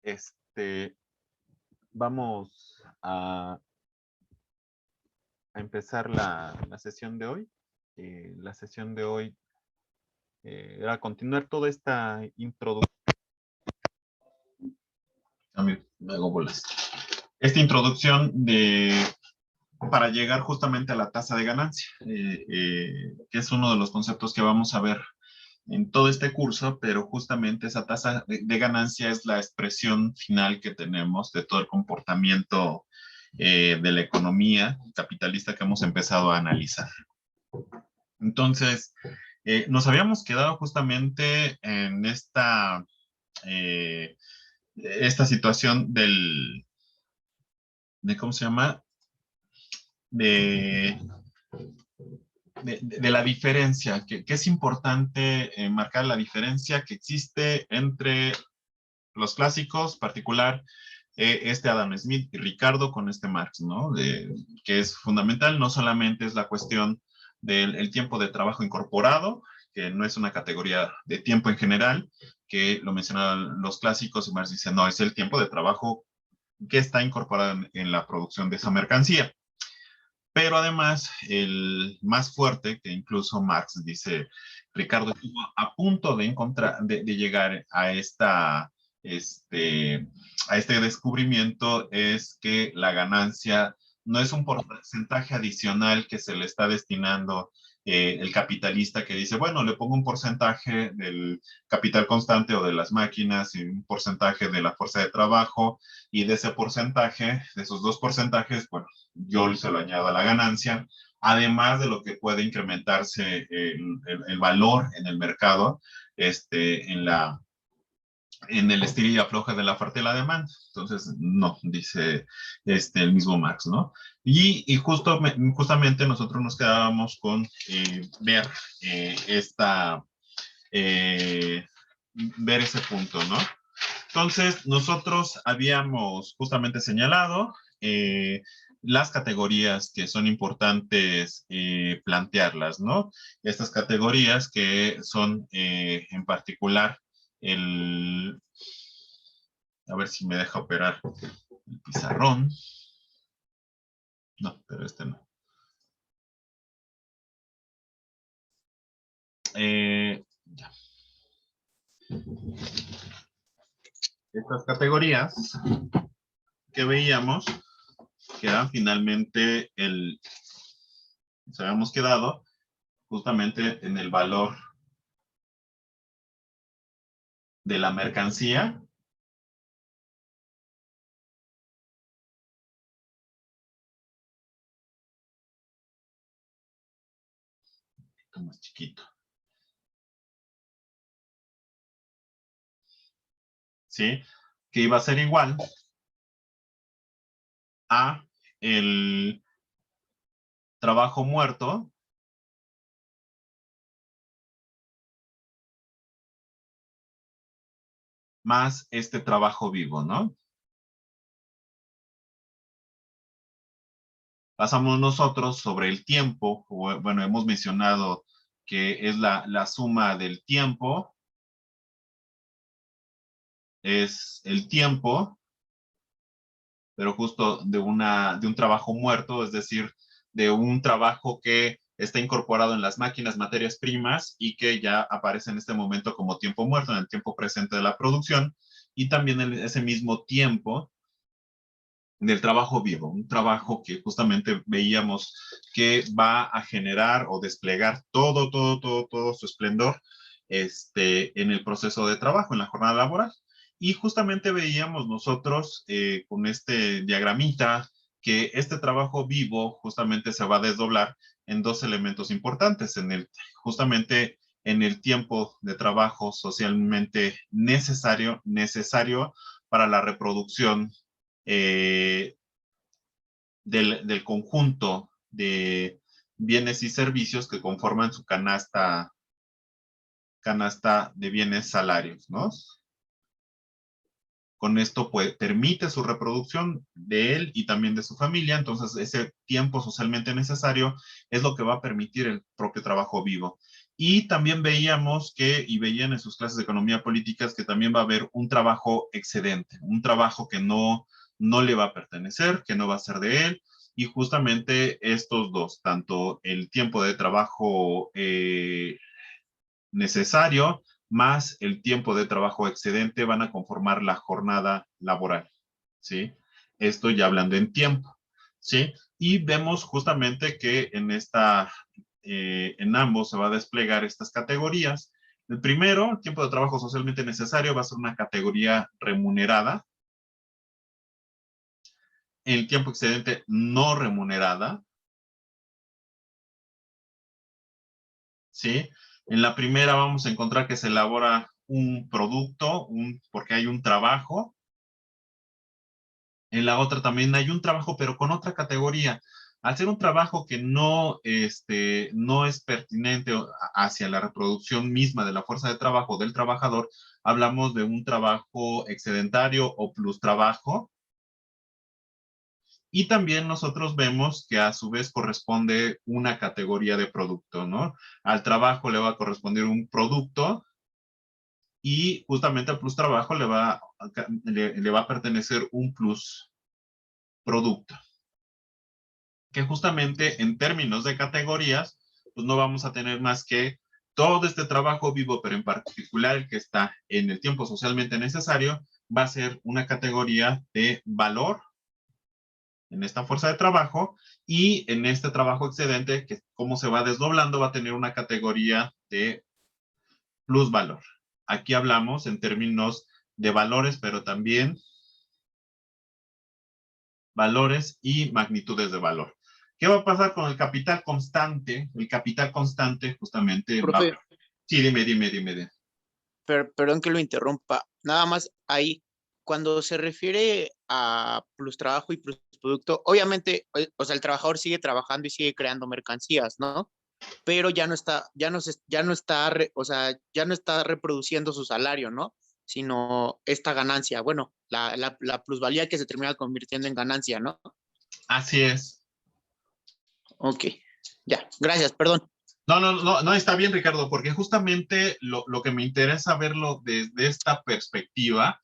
Este, vamos a empezar la sesión de hoy. La sesión de hoy era continuar toda esta introducción. Me hago bolas. Esta introducción para llegar justamente a la tasa de ganancia, que es uno de los conceptos que vamos a ver en todo este curso, pero justamente esa tasa de ganancia es la expresión final que tenemos de todo el comportamiento de la economía capitalista que hemos empezado a analizar. Entonces, nos habíamos quedado justamente en esta situación ¿cómo se llama? De la diferencia, que es importante marcar la diferencia que existe entre los clásicos, particular Adam Smith y Ricardo con Marx, ¿no? Que es fundamental, no solamente es la cuestión del tiempo de trabajo incorporado, que no es una categoría de tiempo en general, que lo mencionaban los clásicos y Marx dice, no, es el tiempo de trabajo que está incorporado en la producción de esa mercancía. Pero además, el más fuerte, que incluso Marx dice, Ricardo estuvo a punto de llegar a este descubrimiento, es que la ganancia no es un porcentaje adicional que se le está destinando el capitalista que dice, bueno, le pongo un porcentaje del capital constante o de las máquinas y un porcentaje de la fuerza de trabajo, y de ese porcentaje, de esos dos porcentajes, bueno, yo se lo añado a la ganancia, además de lo que puede incrementarse el valor en el mercado, en el estilo y afloje de la oferta y la demanda. Entonces, no, dice el mismo Marx, ¿no? Y justamente nosotros nos quedábamos con ver ver ese punto, ¿no? Entonces, nosotros habíamos justamente señalado las categorías que son importantes plantearlas, ¿no? Estas categorías que son en particular a ver si me deja operar el pizarrón. No, pero no. Ya. Estas categorías que veíamos, que eran finalmente nos habíamos quedado justamente en el valor de la mercancía, más chiquito, ¿sí? Que iba a ser igual a el trabajo muerto más este trabajo vivo, ¿no? Pasamos nosotros sobre el tiempo, bueno, hemos mencionado que es la suma del tiempo, es el tiempo, pero justo de un trabajo muerto, es decir, de un trabajo que está incorporado en las máquinas, materias primas, y que ya aparece en este momento como tiempo muerto, en el tiempo presente de la producción, y también en ese mismo tiempo del trabajo vivo, un trabajo que justamente veíamos que va a generar o desplegar todo su esplendor en el proceso de trabajo, en la jornada laboral. Y justamente veíamos nosotros con este diagramita que este trabajo vivo justamente se va a desdoblar en dos elementos importantes, justamente en el tiempo de trabajo socialmente necesario para la reproducción del conjunto de bienes y servicios que conforman su canasta de bienes salarios, ¿no? Con esto permite su reproducción de él y también de su familia, entonces ese tiempo socialmente necesario es lo que va a permitir el propio trabajo vivo. Y también veíamos que, y veían en sus clases de economía políticas, que también va a haber un trabajo excedente, un trabajo que no le va a pertenecer, que no va a ser de él, y justamente estos dos, tanto el tiempo de trabajo necesario más el tiempo de trabajo excedente van a conformar la jornada laboral, ¿sí? Esto ya hablando en tiempo, ¿sí? Y vemos justamente que en ambos se va a desplegar estas categorías. El primero, el tiempo de trabajo socialmente necesario, va a ser una categoría remunerada. El tiempo excedente no remunerada, ¿sí? En la primera vamos a encontrar que se elabora un producto, porque hay un trabajo. En la otra también hay un trabajo, pero con otra categoría. Al ser un trabajo que no es pertinente hacia la reproducción misma de la fuerza de trabajo del trabajador, hablamos de un trabajo excedentario o plus trabajo. Y también nosotros vemos que a su vez corresponde una categoría de producto, ¿no? Al trabajo le va a corresponder un producto y justamente al plus trabajo le va a pertenecer un plus producto. Que justamente en términos de categorías, pues no vamos a tener más que todo este trabajo vivo, pero en particular el que está en el tiempo socialmente necesario, va a ser una categoría de valor en esta fuerza de trabajo y en este trabajo excedente, que como se va desdoblando, va a tener una categoría de plusvalor. Aquí hablamos en términos de valores, pero también valores y magnitudes de valor. ¿Qué va a pasar con el capital constante? El capital constante justamente va... Profe, Sí, dime. perdón que lo interrumpa. Nada más ahí, cuando se refiere a plus trabajo y plus producto, obviamente, o sea, el trabajador sigue trabajando y sigue creando mercancías, ¿no? Pero ya no está, o sea, ya no está reproduciendo su salario, ¿no? Sino esta ganancia, bueno, la plusvalía que se termina convirtiendo en ganancia, ¿no? Así es. Ok, ya, gracias, perdón. No, está bien, Ricardo, porque justamente lo que me interesa verlo desde esta perspectiva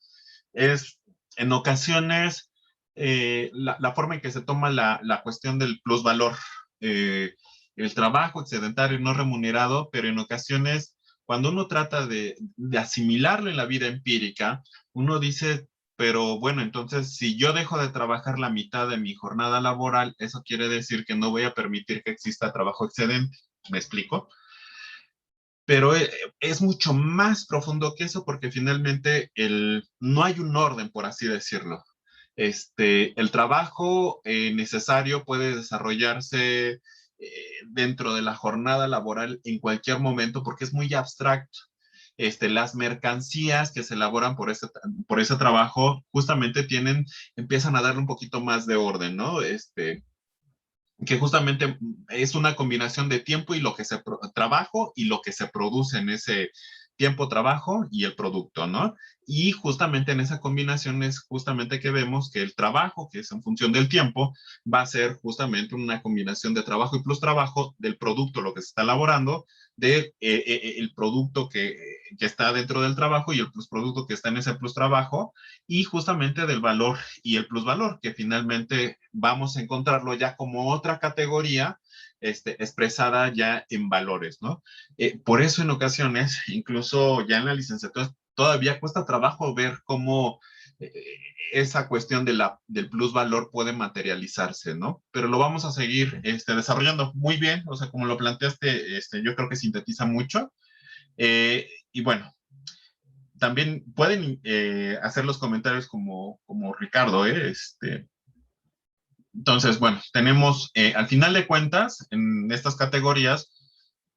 es en ocasiones la forma en que se toma la cuestión del plusvalor. El trabajo excedentario no remunerado, pero en ocasiones, cuando uno trata de asimilarlo en la vida empírica, uno dice, pero bueno, entonces si yo dejo de trabajar la mitad de mi jornada laboral, eso quiere decir que no voy a permitir que exista trabajo excedente. ¿Me explico? Pero es mucho más profundo que eso porque finalmente no hay un orden, por así decirlo. El trabajo necesario puede desarrollarse dentro de la jornada laboral en cualquier momento porque es muy abstracto. Las mercancías que se elaboran por ese trabajo justamente empiezan a darle un poquito más de orden, ¿no? Que justamente es una combinación de tiempo y trabajo y lo que se produce en ese tiempo, trabajo y el producto, ¿no? Y justamente en esa combinación es justamente que vemos que el trabajo, que es en función del tiempo, va a ser justamente una combinación de trabajo y plus trabajo del producto, lo que se está elaborando, del el producto que está dentro del trabajo y el plus producto que está en ese plus trabajo, y justamente del valor y el plusvalor, que finalmente vamos a encontrarlo ya como otra categoría expresada ya en valores, ¿no? Por eso en ocasiones, incluso ya en la licenciatura, todavía cuesta trabajo ver cómo eh, esa cuestión del plusvalor puede materializarse, ¿no? Pero lo vamos a seguir desarrollando muy bien, o sea, como lo planteaste, yo creo que sintetiza mucho. Y bueno, también pueden hacer los comentarios como Ricardo, ¿eh? Entonces, bueno, tenemos, al final de cuentas, en estas categorías,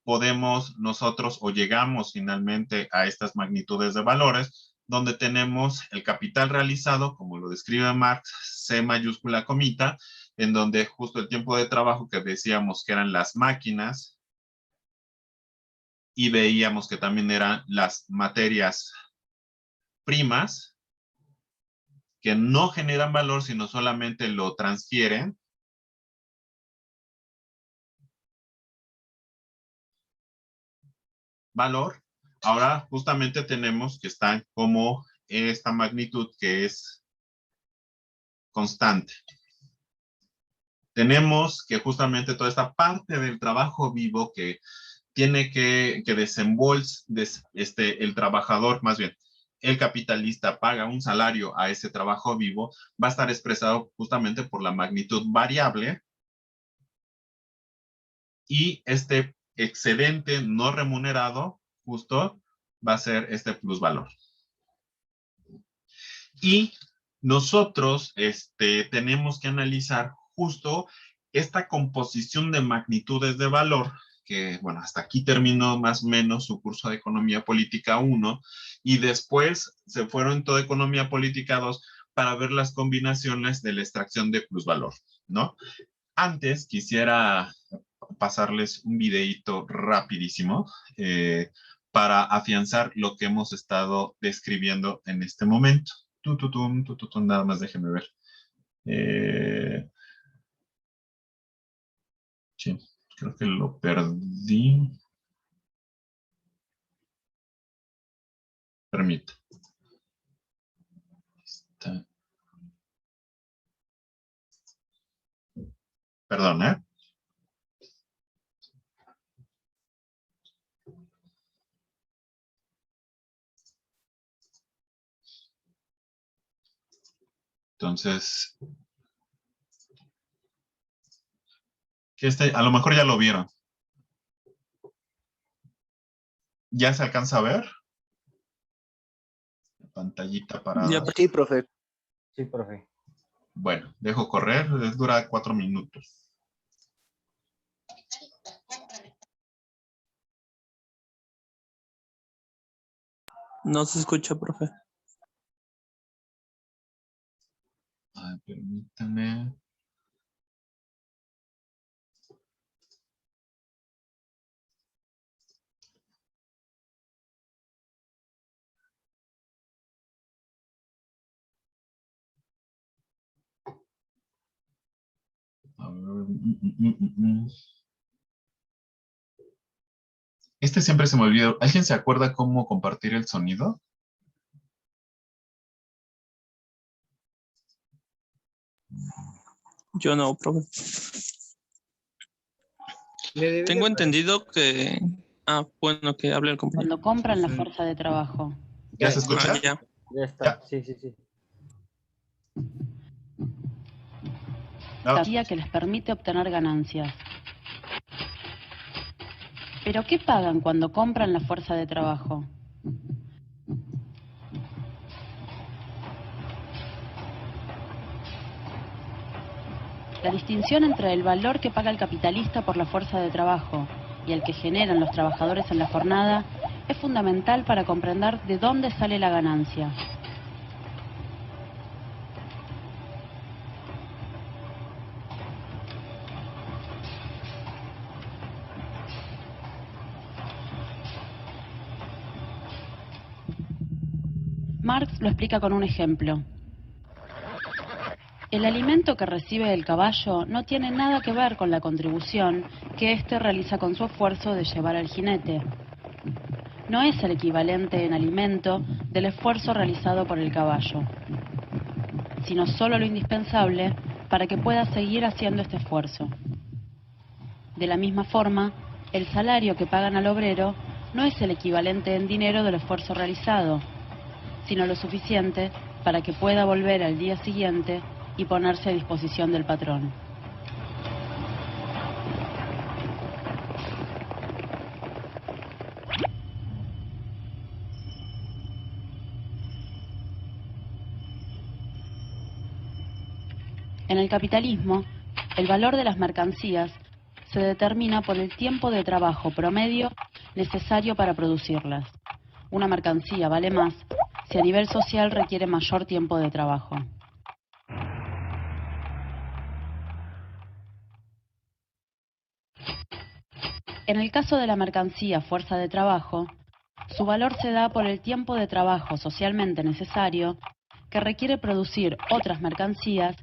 podemos nosotros o llegamos finalmente a estas magnitudes de valores, donde tenemos el capital realizado, como lo describe Marx, C mayúscula comita, en donde justo el tiempo de trabajo que decíamos que eran las máquinas y veíamos que también eran las materias primas, que no generan valor, sino solamente lo transfieren. valor, ahora justamente tenemos que están como esta magnitud que es constante. Tenemos que justamente toda esta parte del trabajo vivo que tiene que desembolsar el trabajador, más bien, el capitalista paga un salario a ese trabajo vivo, va a estar expresado justamente por la magnitud variable y este excedente no remunerado justo va a ser este plusvalor. Y nosotros tenemos que analizar justo esta composición de magnitudes de valor, que bueno, hasta aquí terminó más o menos su curso de Economía Política 1, y después se fueron toda Economía Política 2 para ver las combinaciones de la extracción de plusvalor, ¿no? Antes quisiera pasarles un videíto rapidísimo para afianzar lo que hemos estado describiendo en este momento. Nada más déjenme ver. Sí, creo que lo perdí. Permita. Perdón, ¿eh? Entonces, a lo mejor ya lo vieron. ¿Ya se alcanza a ver? La pantallita parada. Sí, profe. Sí, profe. Bueno, dejo correr, dura 4 minutos. No se escucha, profe. Ay, permítame. A ver. Siempre se me olvidó. ¿Alguien se acuerda cómo compartir el sonido? Yo no, profe. Tengo entendido que... Ah, bueno, que hable el compañero. Cuando compran la fuerza de trabajo. ¿Ya se escucha? Ya. Ya está. ¿Ya? Sí, sí, sí. Tecnología que les permite obtener ganancias. ¿Pero qué pagan cuando compran la fuerza de trabajo? La distinción entre el valor que paga el capitalista por la fuerza de trabajo y el que generan los trabajadores en la jornada es fundamental para comprender de dónde sale la ganancia. Marx lo explica con un ejemplo. El alimento que recibe el caballo no tiene nada que ver con la contribución que éste realiza con su esfuerzo de llevar al jinete. No es el equivalente en alimento del esfuerzo realizado por el caballo, sino solo lo indispensable para que pueda seguir haciendo este esfuerzo. De la misma forma, el salario que pagan al obrero no es el equivalente en dinero del esfuerzo realizado, sino lo suficiente para que pueda volver al día siguiente y ponerse a disposición del patrón. En el capitalismo, el valor de las mercancías se determina por el tiempo de trabajo promedio necesario para producirlas. Una mercancía vale más si a nivel social requiere mayor tiempo de trabajo. En el caso de la mercancía fuerza de trabajo, su valor se da por el tiempo de trabajo socialmente necesario que requiere producir otras mercancías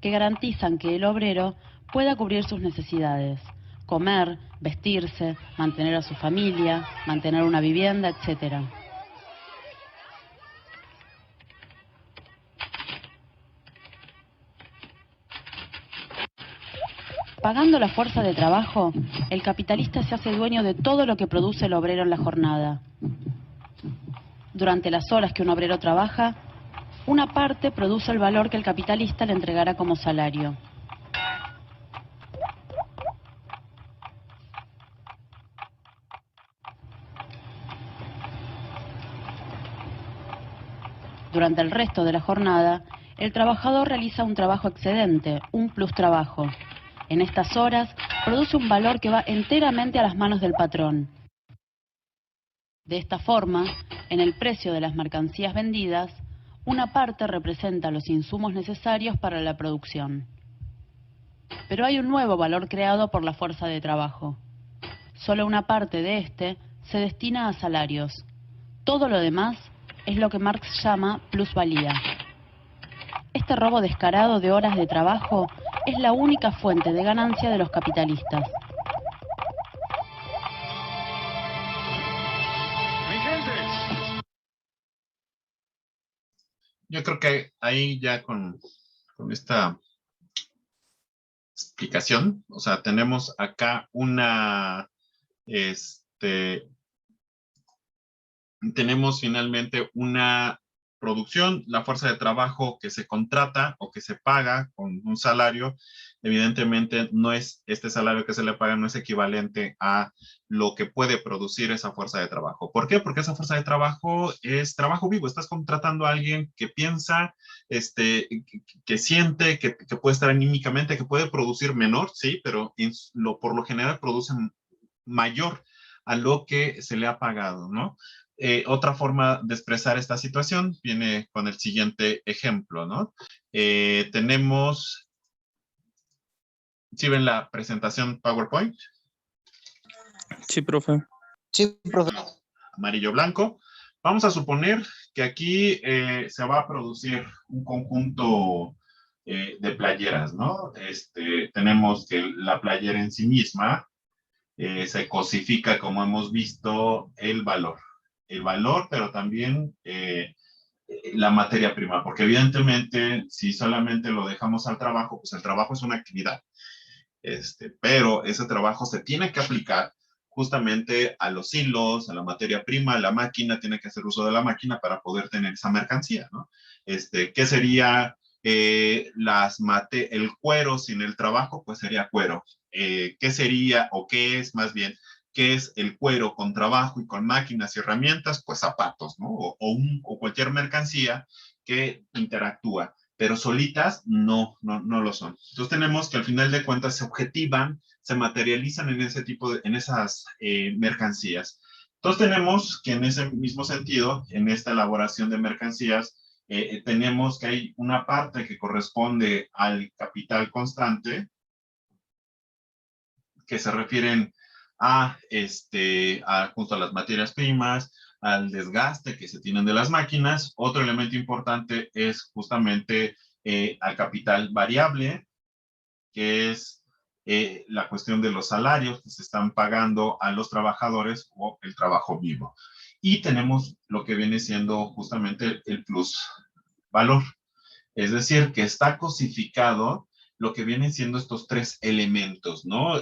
que garantizan que el obrero pueda cubrir sus necesidades, comer, vestirse, mantener a su familia, mantener una vivienda, etc. Pagando la fuerza de trabajo, el capitalista se hace dueño de todo lo que produce el obrero en la jornada. Durante las horas que un obrero trabaja, una parte produce el valor que el capitalista le entregará como salario. Durante el resto de la jornada, el trabajador realiza un trabajo excedente, un plus trabajo. En estas horas, produce un valor que va enteramente a las manos del patrón. De esta forma, en el precio de las mercancías vendidas, una parte representa los insumos necesarios para la producción. Pero hay un nuevo valor creado por la fuerza de trabajo. Solo una parte de este se destina a salarios. Todo lo demás es lo que Marx llama plusvalía. Este robo descarado de horas de trabajo es la única fuente de ganancia de los capitalistas. Yo creo que ahí ya con esta explicación, o sea, tenemos acá tenemos finalmente una producción, la fuerza de trabajo que se contrata o que se paga con un salario, evidentemente no es, este salario que se le paga no es equivalente a lo que puede producir esa fuerza de trabajo. ¿Por qué? Porque esa fuerza de trabajo es trabajo vivo, estás contratando a alguien que piensa, que siente, que puede estar anímicamente, que puede producir menor, sí, pero por lo general produce mayor a lo que se le ha pagado, ¿no? Otra forma de expresar esta situación viene con el siguiente ejemplo, ¿no? Tenemos, ¿sí ven la presentación PowerPoint? Sí, profe. Sí, profe. Amarillo-blanco. Vamos a suponer que aquí se va a producir un conjunto de playeras, ¿no? Tenemos que la playera en sí misma se cosifica, como hemos visto, el valor, pero también la materia prima, porque evidentemente si solamente lo dejamos al trabajo, pues el trabajo es una actividad, pero ese trabajo se tiene que aplicar justamente a los hilos, a la materia prima, la máquina tiene que hacer uso de la máquina para poder tener esa mercancía, ¿no? ¿Qué sería el cuero sin el trabajo? Pues sería cuero. ¿Qué sería o qué es más bien? ¿Qué es el cuero con trabajo y con máquinas y herramientas? Pues zapatos, ¿no? O cualquier mercancía que interactúa, pero solitas no lo son. Entonces tenemos que al final de cuentas se objetivan, se materializan en ese tipo en esas mercancías. Entonces tenemos que en ese mismo sentido, en esta elaboración de mercancías, tenemos que hay una parte que corresponde al capital constante, que se refieren junto a las materias primas, al desgaste que se tienen de las máquinas. Otro elemento importante es justamente al capital variable, que es la cuestión de los salarios que se están pagando a los trabajadores o el trabajo vivo. Y tenemos lo que viene siendo justamente el plus valor. Es decir, que está cosificado lo que vienen siendo estos tres elementos, ¿no?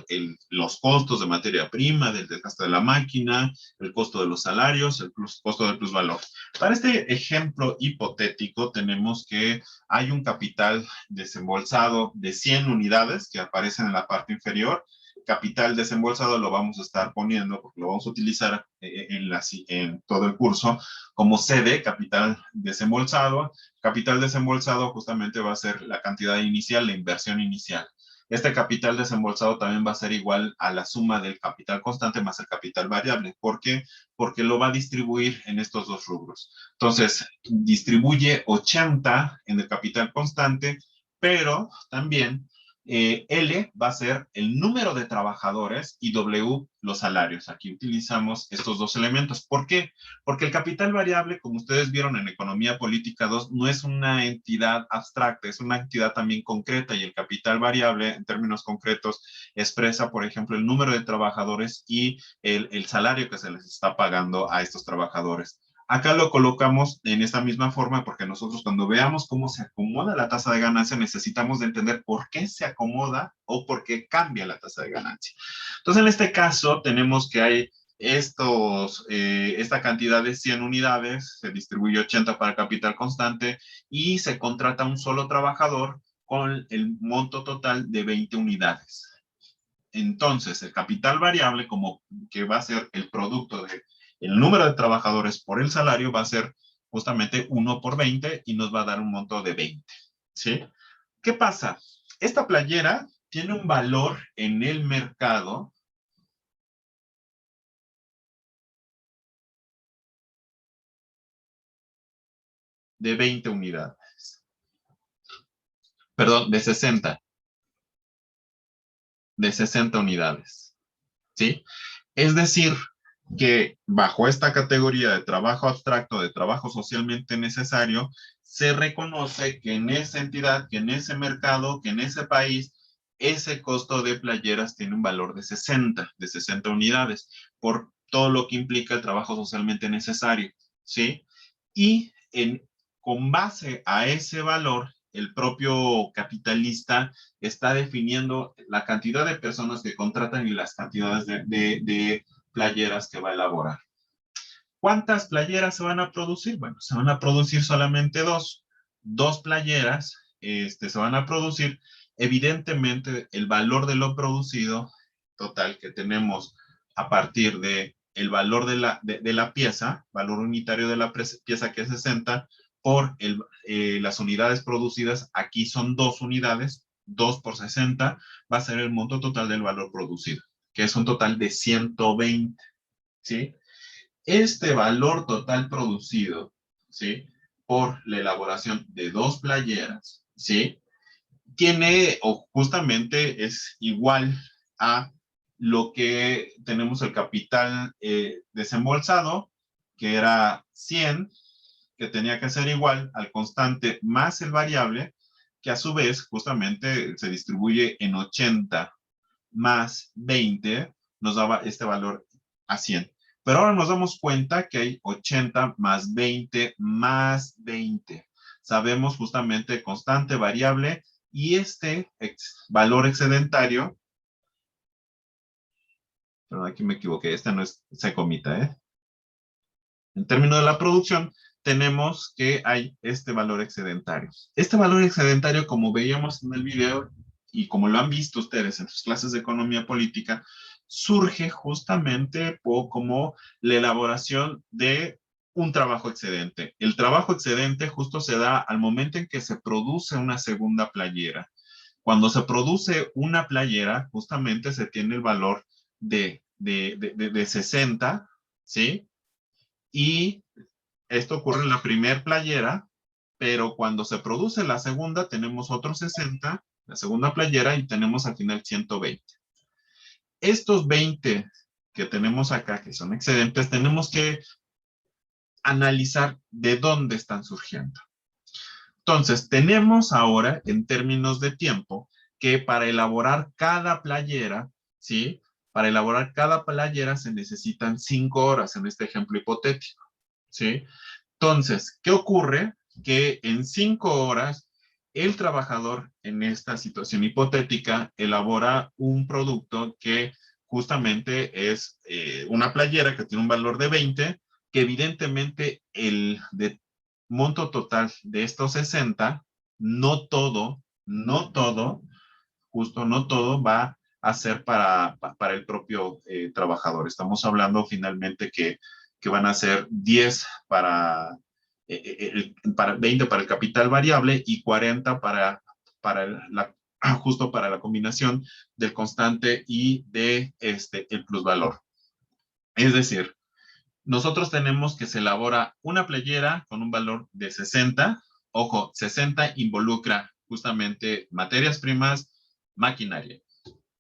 Los costos de materia prima, del desgaste de la máquina, el costo de los salarios, el costo del plusvalor. Para este ejemplo hipotético tenemos que hay un capital desembolsado de 100 unidades que aparecen en la parte inferior. Capital desembolsado lo vamos a estar poniendo, porque lo vamos a utilizar en todo el curso, como sede, capital desembolsado. Capital desembolsado justamente va a ser la cantidad inicial, la inversión inicial. Este capital desembolsado también va a ser igual a la suma del capital constante más el capital variable. ¿Por qué? Porque lo va a distribuir en estos dos rubros. Entonces, distribuye 80 en el capital constante, pero también L va a ser el número de trabajadores y W los salarios. Aquí utilizamos estos dos elementos. ¿Por qué? Porque el capital variable, como ustedes vieron en Economía Política 2, no es una entidad abstracta, es una entidad también concreta, y el capital variable, en términos concretos, expresa, por ejemplo, el número de trabajadores y el salario que se les está pagando a estos trabajadores. Acá lo colocamos en esta misma forma porque nosotros, cuando veamos cómo se acomoda la tasa de ganancia, necesitamos de entender por qué se acomoda o por qué cambia la tasa de ganancia. Entonces, en este caso, tenemos que hay esta cantidad de 100 unidades, se distribuye 80 para capital constante y se contrata un solo trabajador con el monto total de 20 unidades. Entonces, el capital variable, como que va a ser el producto de el número de trabajadores por el salario, va a ser justamente 1 por 20 y nos va a dar un monto de 20, ¿sí? ¿Qué pasa? Esta playera tiene un valor en el mercado de 20 unidades. Perdón, de 60. De 60 unidades, ¿sí? Es decir, que bajo esta categoría de trabajo abstracto, de trabajo socialmente necesario, se reconoce que en esa entidad, que en ese mercado, que en ese país, ese costo de playeras tiene un valor de 60 unidades, por todo lo que implica el trabajo socialmente necesario, ¿sí? Y con base a ese valor, el propio capitalista está definiendo la cantidad de personas que contratan y las cantidades de playeras que va a elaborar. ¿Cuántas playeras se van a producir? Bueno, se van a producir solamente dos playeras, se van a producir. Evidentemente, el valor de lo producido total que tenemos a partir de el valor de la pieza, valor unitario de la pieza, que es 60, por las unidades producidas, aquí son 2 unidades, 2 por 60, va a ser el monto total del valor producido, que es un total de 120, ¿sí? Este valor total producido, ¿sí?, por la elaboración de 2 playeras, ¿sí?, tiene, o justamente es igual a lo que tenemos el capital desembolsado, que era 100, que tenía que ser igual al constante más el variable, que a su vez justamente se distribuye en 80 más 20, nos daba este valor a 100. Pero ahora nos damos cuenta que hay 80 más 20 más 20. Sabemos justamente constante, variable, y este valor excedentario, pero aquí me equivoqué, este no es secomita, ¿eh? En términos de la producción, tenemos que hay este valor excedentario. Este valor excedentario, como veíamos en el video y como lo han visto ustedes en sus clases de economía política, surge justamente como la elaboración de un trabajo excedente. El trabajo excedente justo se da al momento en que se produce una segunda playera. Cuando se produce una playera, justamente se tiene el valor de 60, ¿sí? Y esto ocurre en la primera playera, pero cuando se produce la segunda, tenemos otros 60, la segunda playera, y tenemos al final 120. Estos 20 que tenemos acá, que son excedentes, tenemos que analizar de dónde están surgiendo. Entonces, tenemos ahora, en términos de tiempo, que para elaborar cada playera, ¿sí?, para elaborar cada playera se necesitan 5 horas en este ejemplo hipotético, ¿sí? Entonces, ¿qué ocurre? Que en 5 horas, el trabajador en esta situación hipotética elabora un producto que justamente es una playera que tiene un valor de 20, que evidentemente el monto total de estos 60, no todo, justo no todo va a ser para el propio trabajador. Estamos hablando finalmente que van a ser 10 para 20 para el capital variable y 40 justo para la combinación del constante y de el plusvalor. Es decir, nosotros tenemos que se elabora una playera con un valor de 60. Ojo, 60 involucra justamente materias primas, maquinaria,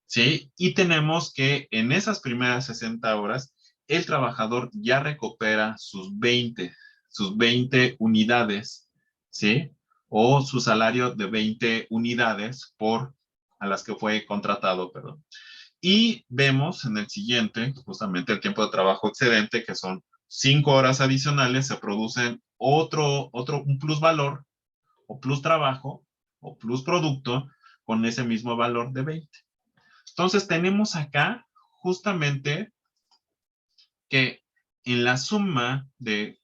¿sí? Y tenemos que en esas primeras 60 horas, el trabajador ya recupera sus 20 unidades, ¿sí? O su salario de 20 unidades a las que fue contratado, perdón. Y vemos en el siguiente, justamente el tiempo de trabajo excedente, que son 5 horas adicionales, se producen un plusvalor, o plus trabajo, o plus producto, con ese mismo valor de 20. Entonces tenemos acá justamente que en la suma de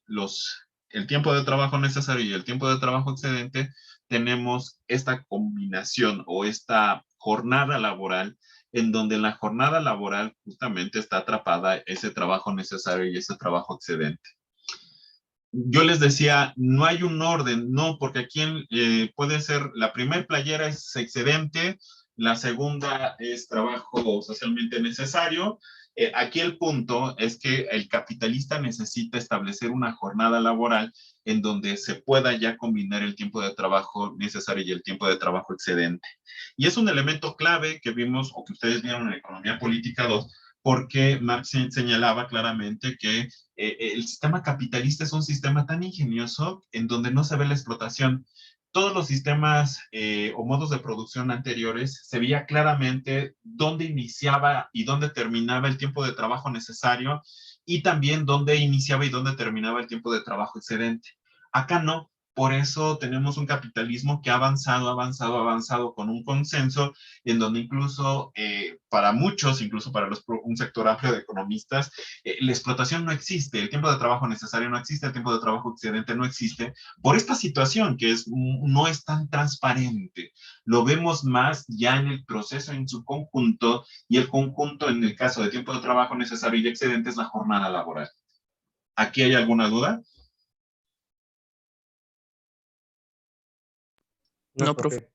el tiempo de trabajo necesario y el tiempo de trabajo excedente, tenemos esta combinación o esta jornada laboral, en donde en la jornada laboral justamente está atrapada ese trabajo necesario y ese trabajo excedente. Yo les decía, no hay un orden, no, porque aquí puede ser, la primer playera es excedente, la segunda es trabajo socialmente necesario. Aquí el punto es que el capitalista necesita establecer una jornada laboral en donde se pueda ya combinar el tiempo de trabajo necesario y el tiempo de trabajo excedente. Y es un elemento clave que vimos o que ustedes vieron en Economía Política 2, porque Marx señalaba claramente que el sistema capitalista es un sistema tan ingenioso en donde no se ve la explotación. Todos los sistemas o modos de producción anteriores se veía claramente dónde iniciaba y dónde terminaba el tiempo de trabajo necesario y también dónde iniciaba y dónde terminaba el tiempo de trabajo excedente. Acá no. Por eso tenemos un capitalismo que ha avanzado con un consenso en donde incluso para muchos, incluso para un sector amplio de economistas, la explotación no existe, el tiempo de trabajo necesario no existe, el tiempo de trabajo excedente no existe, por esta situación que no es tan transparente. Lo vemos más ya en el proceso en su conjunto, y el conjunto en el caso de tiempo de trabajo necesario y excedente es la jornada laboral. ¿Aquí hay alguna duda? No, profe.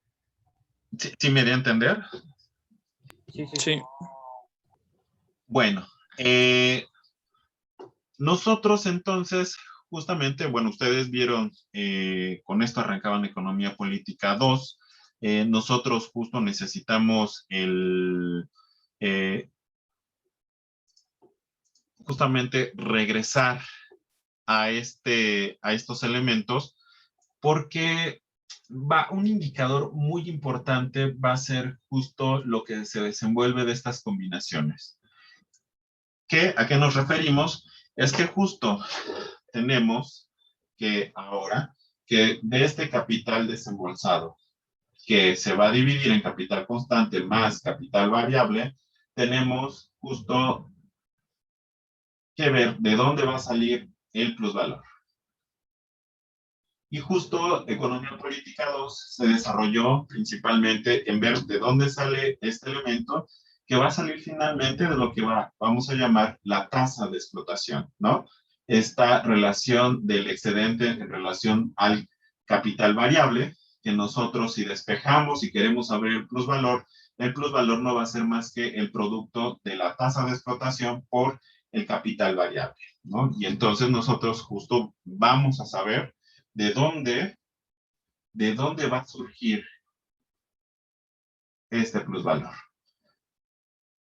¿Sí me di a entender? Sí. Bueno, nosotros entonces, justamente, bueno, ustedes vieron, con esto arrancaban Economía Política 2, nosotros justo necesitamos justamente regresar a estos elementos, porque un indicador muy importante va a ser justo lo que se desenvuelve de estas combinaciones. ¿A qué nos referimos? Es que justo tenemos que ahora, que de este capital desembolsado, que se va a dividir en capital constante más capital variable, tenemos justo que ver de dónde va a salir el plusvalor. Y justo Economía Política 2 se desarrolló principalmente en ver de dónde sale este elemento, que va a salir finalmente de lo que vamos a llamar la tasa de explotación, ¿no? Esta relación del excedente en relación al capital variable, que nosotros si despejamos y queremos saber el plusvalor no va a ser más que el producto de la tasa de explotación por el capital variable, ¿no? Y entonces nosotros justo vamos a saber de dónde va a surgir este plusvalor.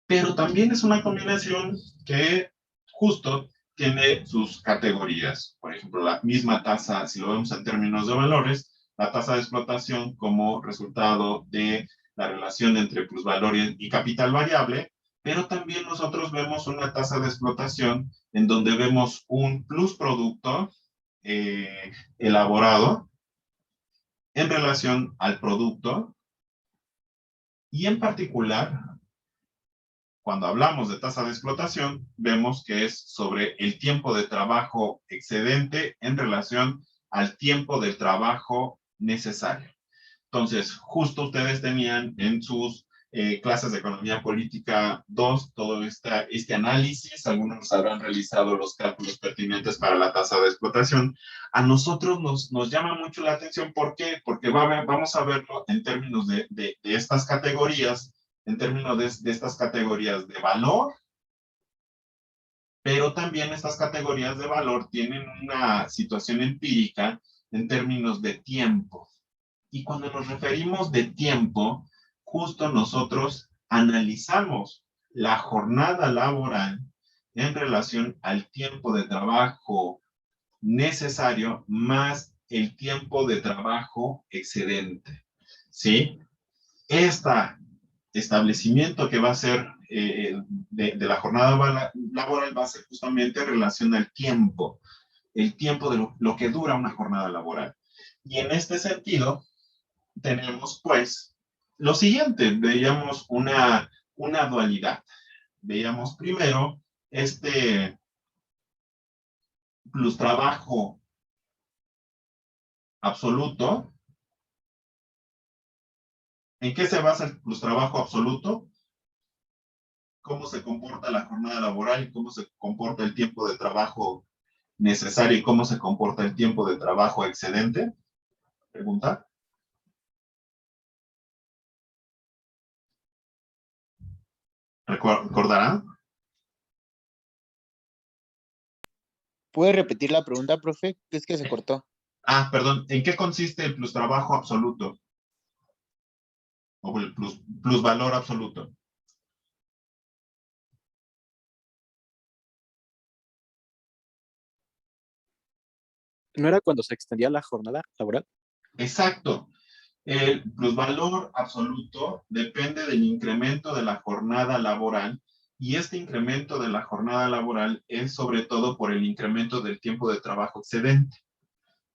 Pero también es una combinación que justo tiene sus categorías. Por ejemplo, la misma tasa, si lo vemos en términos de valores, la tasa de explotación como resultado de la relación entre plusvalor y capital variable, pero también nosotros vemos una tasa de explotación en donde vemos un plusproducto elaborado en relación al producto, y en particular, cuando hablamos de tasa de explotación, vemos que es sobre el tiempo de trabajo excedente en relación al tiempo de trabajo necesario. Entonces, justo ustedes tenían en sus clases de Economía Política 2 todo este análisis, algunos habrán realizado los cálculos pertinentes para la tasa de explotación. A nosotros nos llama mucho la atención. ¿Por qué? Porque vamos a verlo en términos de estas categorías, en términos de estas categorías de valor, pero también estas categorías de valor tienen una situación empírica en términos de tiempo. Y cuando nos referimos de tiempo, justo nosotros analizamos la jornada laboral en relación al tiempo de trabajo necesario más el tiempo de trabajo excedente, ¿sí? Este establecimiento que va a ser de la jornada laboral va a ser justamente en relación al tiempo, el tiempo de lo que dura una jornada laboral. Y en este sentido, tenemos pues lo siguiente, veíamos una dualidad. Veíamos primero este plus trabajo absoluto. ¿En qué se basa el plus trabajo absoluto? Cómo se comporta la jornada laboral y cómo se comporta el tiempo de trabajo necesario y cómo se comporta el tiempo de trabajo excedente. ¿Pregunta? ¿Recordarán? ¿Puede repetir la pregunta, profe? Es que se cortó. Ah, perdón. ¿En qué consiste el plus trabajo absoluto? O el plus valor absoluto. ¿No era cuando se extendía la jornada laboral? Exacto. El plusvalor absoluto depende del incremento de la jornada laboral y este incremento de la jornada laboral es sobre todo por el incremento del tiempo de trabajo excedente.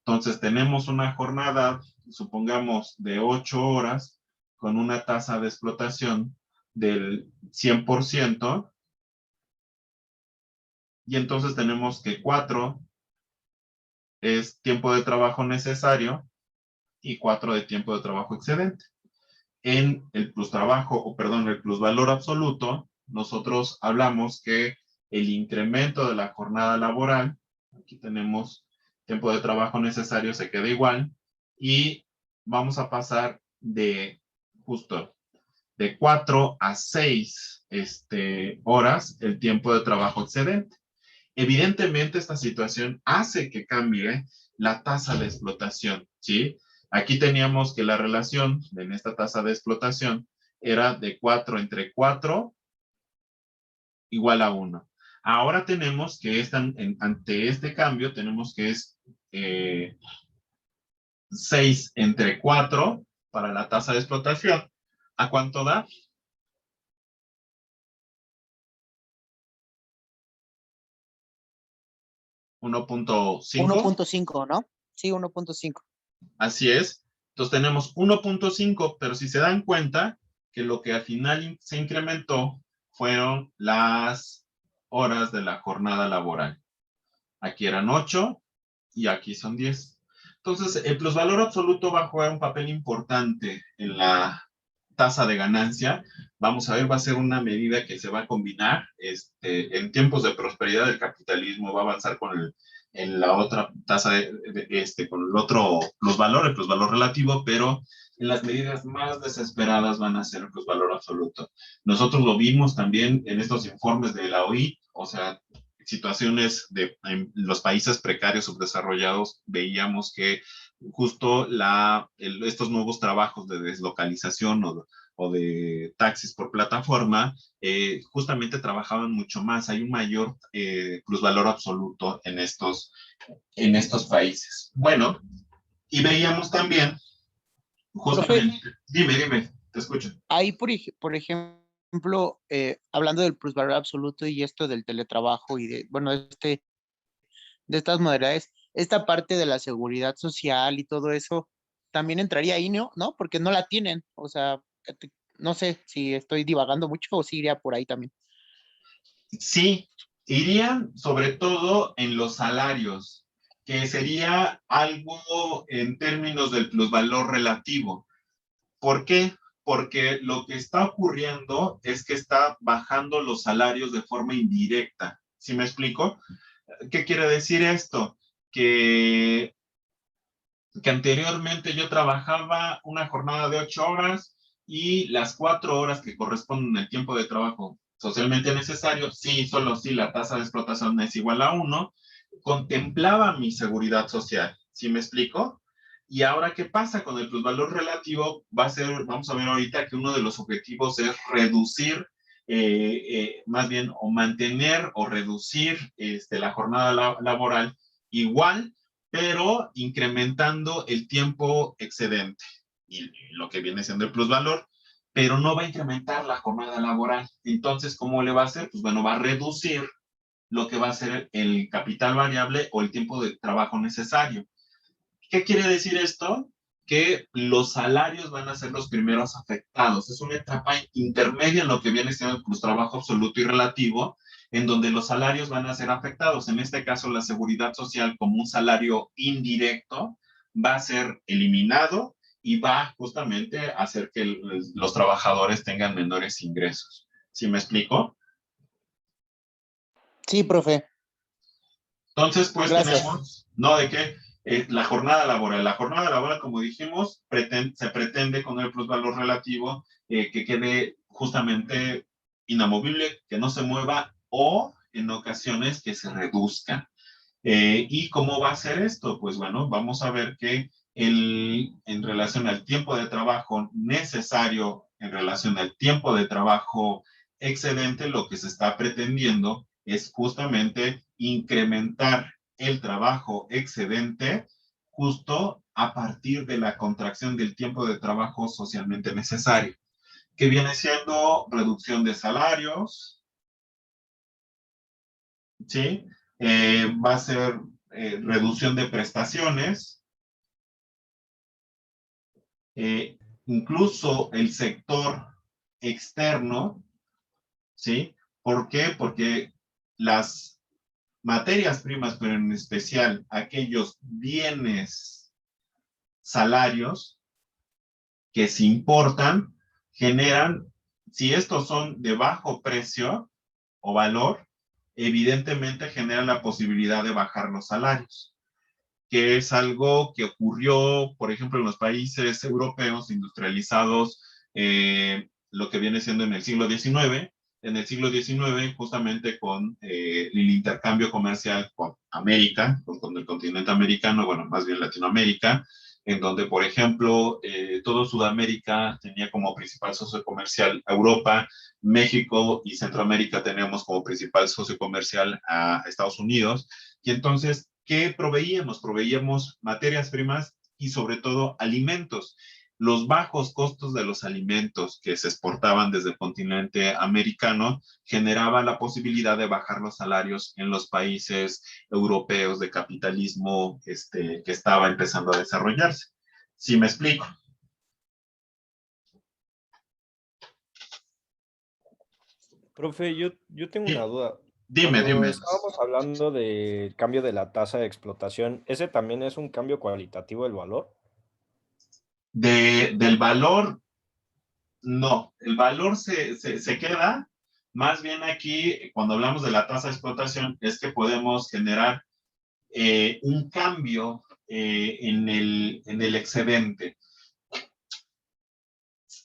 Entonces tenemos una jornada, supongamos, de 8 horas con una tasa de explotación del 100% y entonces tenemos que 4 es tiempo de trabajo necesario y 4 de tiempo de trabajo excedente. En el el plusvalor absoluto, nosotros hablamos que el incremento de la jornada laboral, aquí tenemos tiempo de trabajo necesario, se queda igual, y vamos a pasar de justo de 4 a 6 horas el tiempo de trabajo excedente. Evidentemente, esta situación hace que cambie la tasa de explotación, ¿sí? Aquí teníamos que la relación en esta tasa de explotación era de 4 entre 4 igual a 1. Ahora tenemos que ante este cambio tenemos que es 6 entre 4 para la tasa de explotación. ¿A cuánto da? 1.5. 1.5, ¿no? Sí, 1.5. Así es. Entonces tenemos 1.5, pero si se dan cuenta que lo que al final se incrementó fueron las horas de la jornada laboral. Aquí eran 8 y aquí son 10. Entonces, el plusvalor absoluto va a jugar un papel importante en la tasa de ganancia. Vamos a ver, va a ser una medida que se va a combinar. En tiempos de prosperidad del capitalismo va a avanzar en la otra tasa, con el otro plusvalor, el plusvalor relativo, pero en las medidas más desesperadas van a ser el plusvalor absoluto. Nosotros lo vimos también en estos informes de la OIT, o sea, situaciones en los países precarios subdesarrollados, veíamos que justo estos nuevos trabajos de deslocalización o de taxis por plataforma, justamente trabajaban mucho más. Hay un mayor plusvalor absoluto en estos países. Bueno, y veíamos también, justamente, Profe, dime, te escucho. ahí, por ejemplo, hablando del plusvalor absoluto y esto del teletrabajo y de estas modalidades, esta parte de la seguridad social y todo eso también entraría ahí, ¿no? ¿No? Porque no la tienen. O sea, no sé si estoy divagando mucho o si iría por ahí también. Sí, irían sobre todo en los salarios, que sería algo en términos del plusvalor relativo. ¿Por qué? Porque lo que está ocurriendo es que está bajando los salarios de forma indirecta. ¿Sí me explico? ¿Qué quiere decir esto? Que anteriormente yo trabajaba una jornada de 8 horas y las 4 horas que corresponden al tiempo de trabajo socialmente necesario, sí, solo sí, la tasa de explotación es igual a 1, contemplaba mi seguridad social. ¿Sí me explico? Y ahora, ¿qué pasa con el plusvalor relativo? Vamos a ver ahorita que uno de los objetivos es reducir, más bien, o mantener o reducir la jornada laboral igual, pero incrementando el tiempo excedente y lo que viene siendo el plusvalor, pero no va a incrementar la jornada laboral. Entonces, ¿cómo le va a hacer? Pues bueno, va a reducir lo que va a ser el capital variable o el tiempo de trabajo necesario. ¿Qué quiere decir esto? Que los salarios van a ser los primeros afectados. Es una etapa intermedia en lo que viene siendo el plustrabajo absoluto y relativo, en donde los salarios van a ser afectados. En este caso, la seguridad social como un salario indirecto va a ser eliminado y va justamente a hacer que los trabajadores tengan menores ingresos. ¿Sí me explico? Sí, profe. Entonces, pues Gracias. tenemos, ¿no? De qué la jornada laboral. La jornada laboral, como dijimos, se pretende con el plusvalor relativo que quede justamente inamovible, que no se mueva o en ocasiones que se reduzca. ¿Y cómo va a ser esto? Pues bueno, vamos a ver que en relación al tiempo de trabajo necesario, en relación al tiempo de trabajo excedente, lo que se está pretendiendo es justamente incrementar el trabajo excedente justo a partir de la contracción del tiempo de trabajo socialmente necesario, que viene siendo reducción de salarios, ¿sí? Va a ser reducción de prestaciones, incluso el sector externo, ¿sí? ¿Por qué? Porque las materias primas, pero en especial aquellos bienes, salarios que se importan, generan, si estos son de bajo precio o valor, evidentemente generan la posibilidad de bajar los salarios, que es algo que ocurrió, por ejemplo, en los países europeos industrializados, lo que viene siendo en el siglo XIX. En el siglo XIX, justamente con el intercambio comercial con América, con el continente americano, bueno, más bien Latinoamérica, en donde, por ejemplo, todo Sudamérica tenía como principal socio comercial a Europa, México y Centroamérica teníamos como principal socio comercial a Estados Unidos, y entonces, ¿qué proveíamos? Proveíamos materias primas y sobre todo alimentos. Los bajos costos de los alimentos que se exportaban desde el continente americano generaba la posibilidad de bajar los salarios en los países europeos de capitalismo que estaba empezando a desarrollarse. ¿Sí me explico? Profe, yo tengo una duda. Dime. Cuando estábamos hablando del cambio de la tasa de explotación, ¿ese también es un cambio cualitativo del valor? Del valor, no. El valor se queda. Más bien aquí, cuando hablamos de la tasa de explotación, es que podemos generar un cambio en el excedente.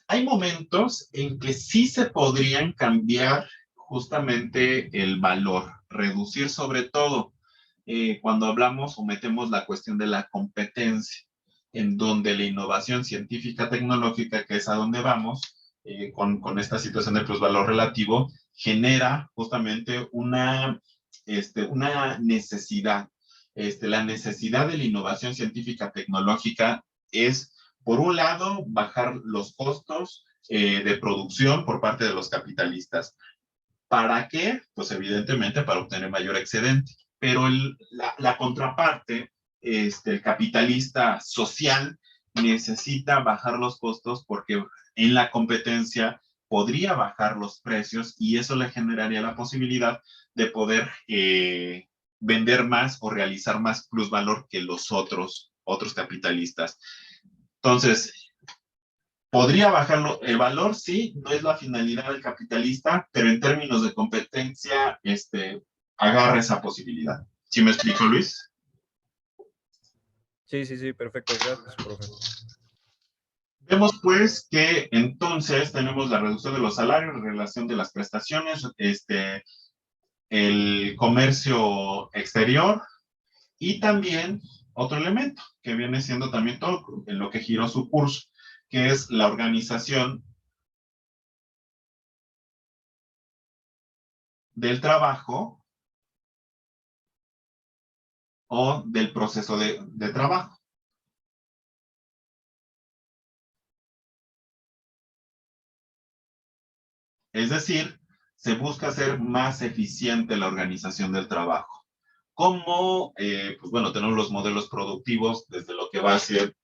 Hay momentos en que sí se podrían cambiar justamente el valor, reducir sobre todo cuando hablamos o metemos la cuestión de la competencia, en donde la innovación científica tecnológica, que es a donde vamos, con esta situación de plusvalor relativo, genera justamente una necesidad. La necesidad de la innovación científica tecnológica es, por un lado, bajar los costos de producción por parte de los capitalistas. ¿Para qué? Pues evidentemente para obtener mayor excedente. Pero la contraparte, el capitalista social, necesita bajar los costos porque en la competencia podría bajar los precios y eso le generaría la posibilidad de poder vender más o realizar más plusvalor que los otros capitalistas. Entonces, ¿podría bajar el valor? Sí, no es la finalidad del capitalista, pero en términos de competencia, agarra esa posibilidad. ¿Sí me explico, Luis? Sí, perfecto. Gracias, profe. Vemos pues que entonces tenemos la reducción de los salarios, la relación de las prestaciones, el comercio exterior y también otro elemento que viene siendo también todo en lo que giró su curso, que es la organización del trabajo o del proceso de trabajo. Es decir, se busca hacer más eficiente la organización del trabajo. ¿Cómo? Pues bueno, tenemos los modelos productivos desde lo que va a ser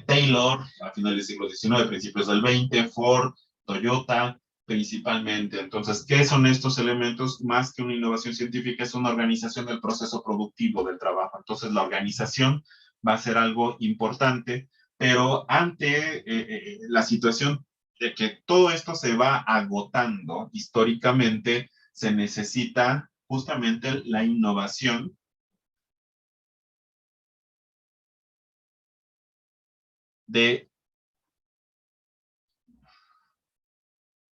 Taylor a finales del siglo XIX, principios del XX, Ford, Toyota, principalmente. Entonces, ¿qué son estos elementos? Más que una innovación científica, es una organización del proceso productivo del trabajo. Entonces, la organización va a ser algo importante, pero ante la situación de que todo esto se va agotando históricamente, se necesita justamente la innovación de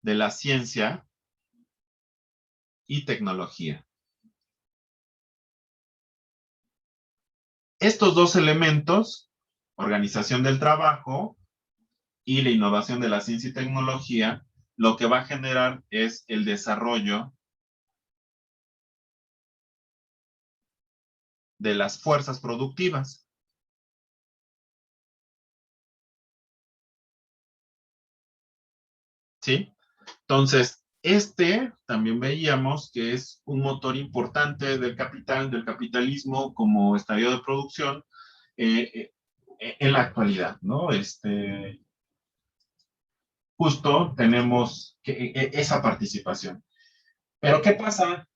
la ciencia y tecnología. Estos dos elementos, organización del trabajo y la innovación de la ciencia y tecnología, lo que va a generar es el desarrollo de las fuerzas productivas. ¿Sí? Entonces, también veíamos que es un motor importante del capitalismo como estadio de producción en la actualidad, ¿no? Justo tenemos esa participación. Pero ¿qué pasa?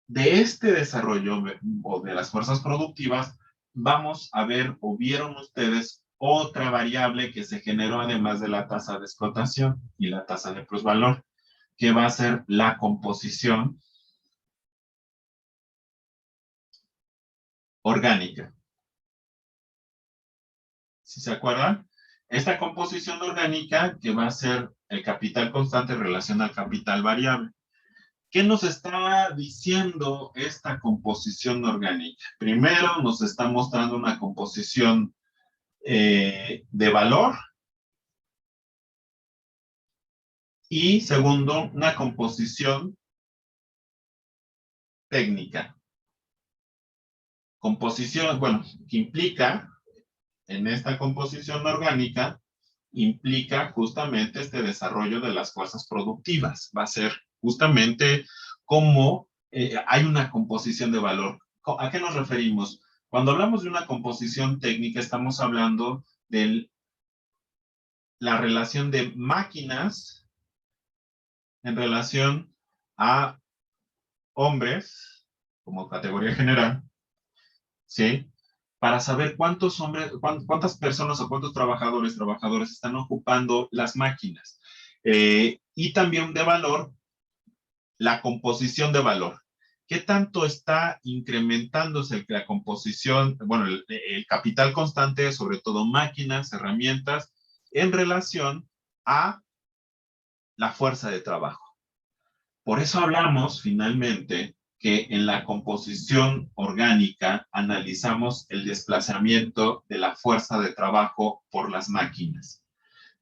De este desarrollo o de las fuerzas productivas, vamos a ver o vieron ustedes otra variable que se generó además de la tasa de explotación y la tasa de plusvalor, que va a ser la composición orgánica. ¿Sí se acuerdan? Esta composición orgánica que va a ser el capital constante en relación al capital variable. ¿Qué nos está diciendo esta composición orgánica? Primero, nos está mostrando una composición de valor y segundo, una composición técnica. Composición, bueno, que implica, en esta composición orgánica, implica justamente este desarrollo de las fuerzas productivas. Va a ser justamente cómo hay una composición de valor. ¿A qué nos referimos? Cuando hablamos de una composición técnica, estamos hablando de la relación de máquinas en relación a hombres, como categoría general, ¿sí? Para saber cuántos hombres, cuántas personas o cuántos trabajadores están ocupando las máquinas. Y también de valor, la composición de valor. ¿Qué tanto está incrementándose la composición, bueno, el capital constante, sobre todo máquinas, herramientas, en relación a la fuerza de trabajo? Por eso hablamos finalmente que en la composición orgánica analizamos el desplazamiento de la fuerza de trabajo por las máquinas,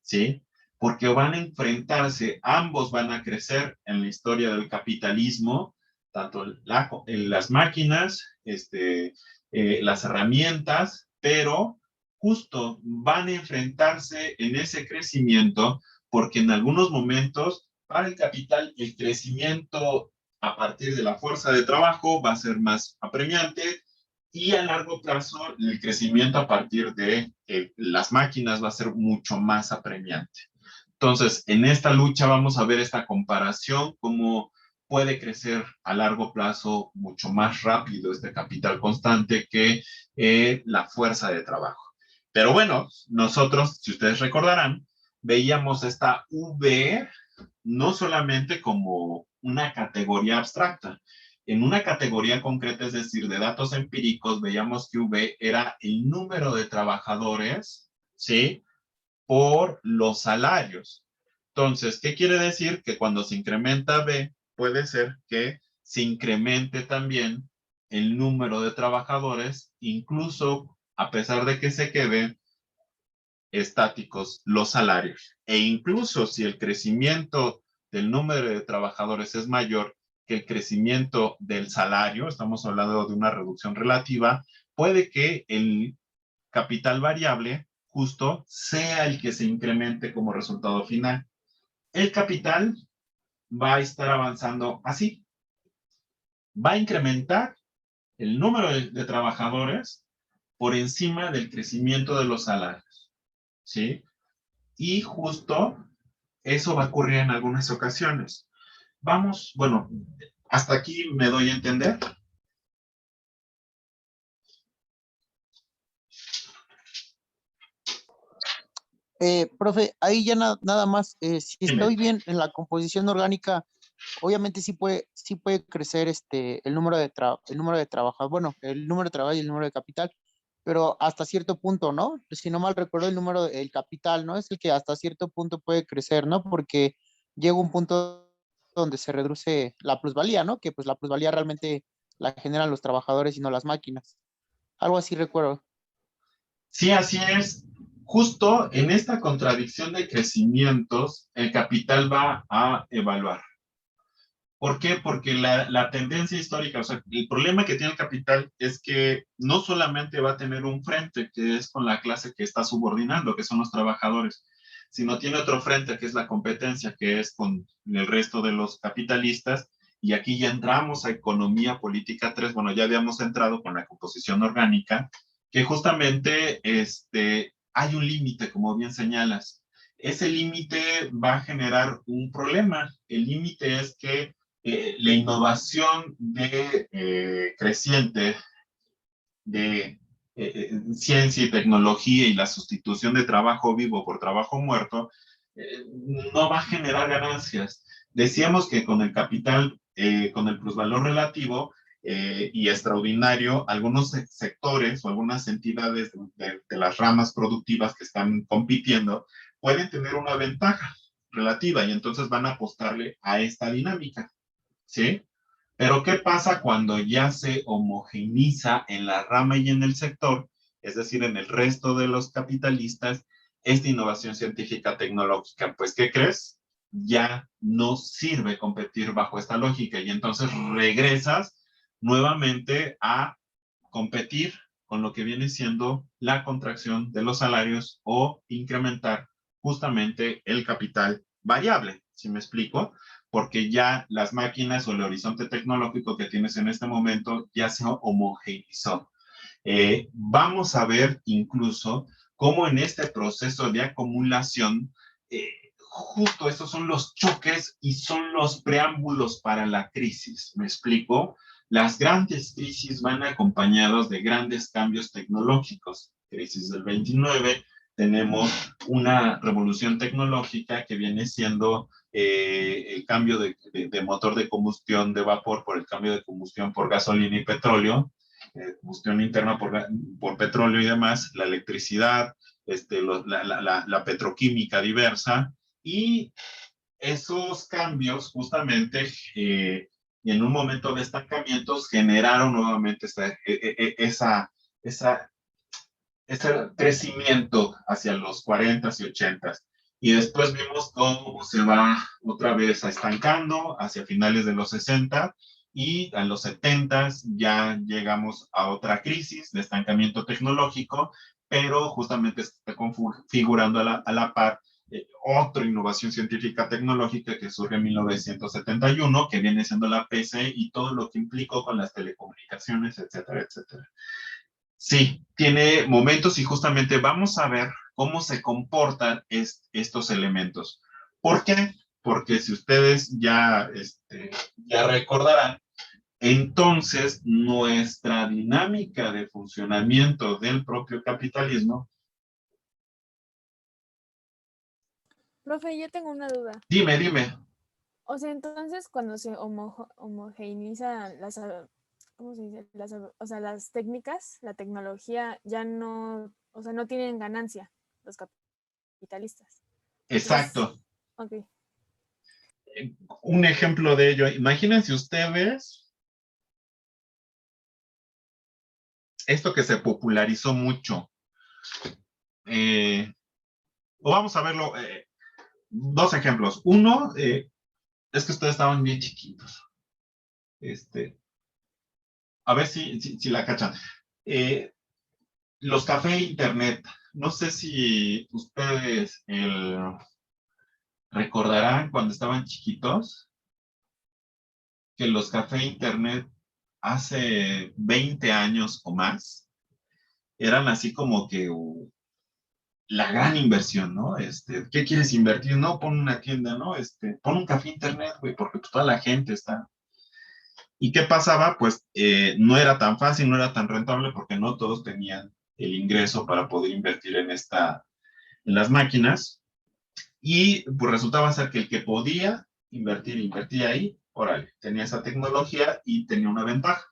¿sí? Porque van a enfrentarse, ambos van a crecer en la historia del capitalismo, tanto las máquinas, las herramientas, pero justo van a enfrentarse en ese crecimiento porque en algunos momentos para el capital el crecimiento a partir de la fuerza de trabajo va a ser más apremiante y a largo plazo el crecimiento a partir de las máquinas va a ser mucho más apremiante. Entonces, en esta lucha vamos a ver esta comparación, cómo puede crecer a largo plazo mucho más rápido este capital constante que la fuerza de trabajo. Pero bueno, nosotros, si ustedes recordarán, veíamos esta V no solamente como una categoría abstracta. En una categoría concreta, es decir, de datos empíricos, veíamos que V era el número de trabajadores, ¿sí? Por los salarios. Entonces, ¿qué quiere decir? Que cuando se incrementa B, puede ser que se incremente también el número de trabajadores, incluso a pesar de que se queden estáticos los salarios. E incluso si el crecimiento del número de trabajadores es mayor que el crecimiento del salario, estamos hablando de una reducción relativa, puede que el capital variable justo sea el que se incremente como resultado final. El capital va a estar avanzando así. Va a incrementar el número de trabajadores por encima del crecimiento de los salarios, ¿sí? Y justo eso va a ocurrir en algunas ocasiones. Vamos, bueno, hasta aquí me doy a entender. Profe, ahí ya nada más, si Dime. estoy bien en la composición orgánica, obviamente sí puede crecer el número de trabajadores, bueno, el número de trabajo y el número de capital, pero hasta cierto punto, ¿no? Si no mal recuerdo, el capital, ¿no? Es el que hasta cierto punto puede crecer, ¿no? Porque llega un punto donde se reduce la plusvalía, ¿no? Que pues la plusvalía realmente la generan los trabajadores y no las máquinas. Algo así recuerdo. Sí, así es. Justo en esta contradicción de crecimientos, el capital va a evaluar. ¿Por qué? Porque la tendencia histórica, o sea, el problema que tiene el capital es que no solamente va a tener un frente, que es con la clase que está subordinando, que son los trabajadores, sino tiene otro frente, que es la competencia, que es con el resto de los capitalistas, y aquí ya entramos a economía política 3, bueno, ya habíamos entrado con la composición orgánica, que justamente hay un límite, como bien señalas. Ese límite va a generar un problema. El límite es que la innovación creciente de ciencia y tecnología y la sustitución de trabajo vivo por trabajo muerto no va a generar ganancias. Decíamos que con el capital, con el plusvalor relativo y extraordinario, algunos sectores o algunas entidades de las ramas productivas que están compitiendo pueden tener una ventaja relativa y entonces van a apostarle a esta dinámica. ¿Sí? Pero ¿qué pasa cuando ya se homogeneiza en la rama y en el sector, es decir, en el resto de los capitalistas, esta innovación científica tecnológica? Pues, ¿qué crees? Ya no sirve competir bajo esta lógica y entonces regresas nuevamente a competir con lo que viene siendo la contracción de los salarios o incrementar justamente el capital variable, ¿sí me explico? Porque ya las máquinas o el horizonte tecnológico que tienes en este momento ya se homogeneizó. Vamos a ver incluso cómo en este proceso de acumulación, justo estos son los choques y son los preámbulos para la crisis. ¿Me explico? Las grandes crisis van acompañados de grandes cambios tecnológicos. Crisis del 29, tenemos una revolución tecnológica que viene siendo el cambio de motor de combustión de vapor por el cambio de combustión por gasolina y petróleo, combustión interna por petróleo y demás, la electricidad, la petroquímica diversa, y esos cambios justamente en un momento de estancamientos generaron nuevamente ese crecimiento hacia los 40s y 80s. Y después vimos cómo se va otra vez estancando hacia finales de los 60 y a los 70s ya llegamos a otra crisis de estancamiento tecnológico, pero justamente se está configurando a la par otra innovación científica tecnológica que surge en 1971, que viene siendo la PC y todo lo que implicó con las telecomunicaciones, etcétera, etcétera. Sí, tiene momentos y justamente vamos a ver cómo se comportan estos elementos. ¿Por qué? Porque si ustedes ya recordarán, entonces nuestra dinámica de funcionamiento del propio capitalismo. Profe, yo tengo una duda. Dime. O sea, entonces cuando se homogeneizan ¿cómo se dice? Las técnicas, la tecnología ya no, o sea, no tienen ganancia los capitalistas. Exacto. Ok. Un ejemplo de ello, imagínense ustedes esto que se popularizó mucho. O vamos a verlo, dos ejemplos. Uno, es que ustedes estaban bien chiquitos. A ver si la cachan. Los cafés internet. No sé si ustedes recordarán cuando estaban chiquitos que los cafés internet hace 20 años o más eran así como que la gran inversión, ¿no? ¿Qué quieres invertir? No, pon una tienda, ¿no? Pon un café internet, güey, porque pues, toda la gente está. ¿Y qué pasaba? Pues no era tan fácil, no era tan rentable porque no todos tenían el ingreso para poder invertir en las máquinas. Y pues resultaba ser que el que podía invertía ahí, órale, tenía esa tecnología y tenía una ventaja.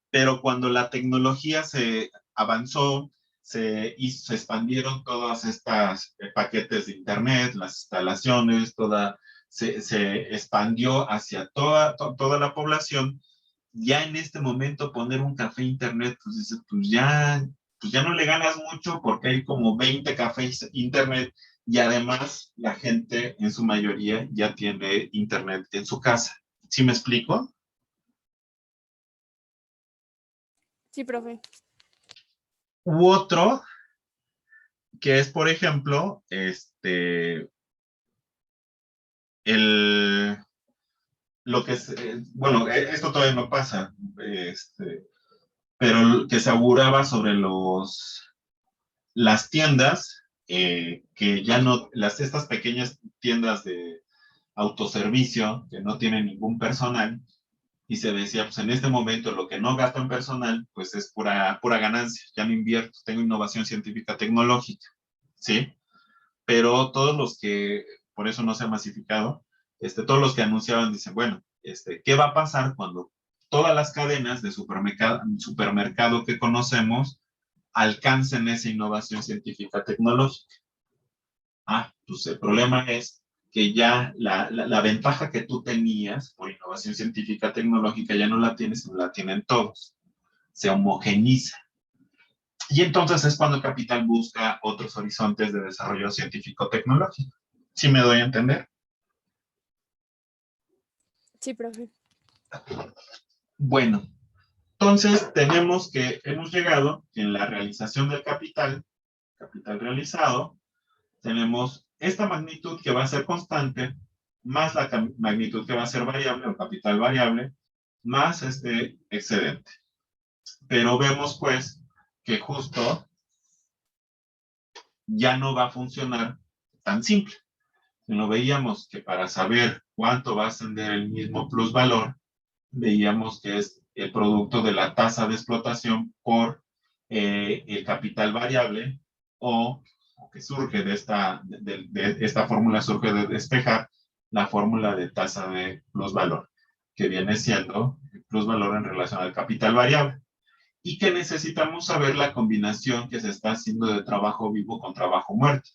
Pero cuando la tecnología se avanzó, se expandieron todas estas paquetes de internet, las instalaciones, se expandió hacia toda la población. Ya en este momento poner un café internet, pues dices, pues ya no le ganas mucho porque hay como 20 cafés internet y además la gente en su mayoría ya tiene internet en su casa. ¿Sí me explico? Sí, profe. U otro, que es, por ejemplo, lo que es, bueno, esto todavía no pasa, pero que se auguraba sobre las tiendas, que ya no, estas pequeñas tiendas de autoservicio que no tienen ningún personal, y se decía, pues en este momento lo que no gasto en personal, pues es pura ganancia, ya no invierto, tengo innovación científica tecnológica, ¿sí? Pero todos los que, por eso no se ha masificado, todos los que anunciaban dicen, bueno, ¿qué va a pasar cuando todas las cadenas de supermercado que conocemos alcancen esa innovación científica tecnológica? Pues el problema es que ya la ventaja que tú tenías por innovación científica tecnológica ya no la tienes, no la tienen todos. Se homogeniza. Y entonces es cuando el capital busca otros horizontes de desarrollo científico-tecnológico. ¿Sí me doy a entender? Sí, profe. Bueno, entonces tenemos que hemos llegado en la realización del capital realizado, tenemos esta magnitud que va a ser constante, más la magnitud que va a ser variable, o capital variable, más este excedente. Pero vemos pues que justo ya no va a funcionar tan simple. Sino veíamos que para saber cuánto va a ascender el mismo plusvalor, veíamos que es el producto de la tasa de explotación por el capital variable, o que surge de esta fórmula, surge de despejar la fórmula de tasa de plusvalor, que viene siendo el plusvalor en relación al capital variable. Y que necesitamos saber la combinación que se está haciendo de trabajo vivo con trabajo muerto.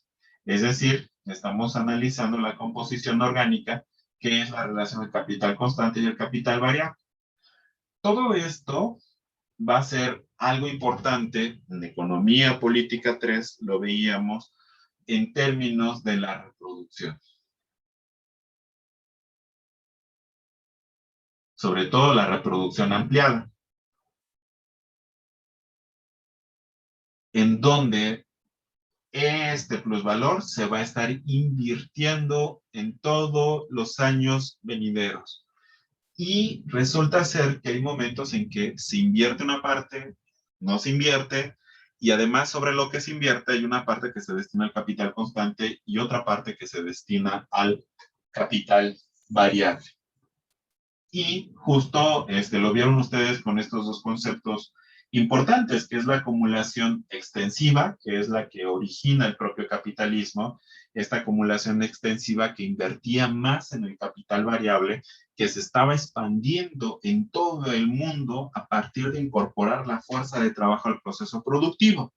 Es decir, estamos analizando la composición orgánica, que es la relación del capital constante y el capital variable. Todo esto va a ser algo importante en Economía Política 3, lo veíamos en términos de la reproducción. Sobre todo la reproducción ampliada, en donde este plusvalor se va a estar invirtiendo en todos los años venideros. Y resulta ser que hay momentos en que se invierte una parte, no se invierte, y además sobre lo que se invierte hay una parte que se destina al capital constante y otra parte que se destina al capital variable. Y justo lo vieron ustedes con estos dos conceptos importantes, que es la acumulación extensiva, que es la que origina el propio capitalismo, esta acumulación extensiva que invertía más en el capital variable, que se estaba expandiendo en todo el mundo a partir de incorporar la fuerza de trabajo al proceso productivo.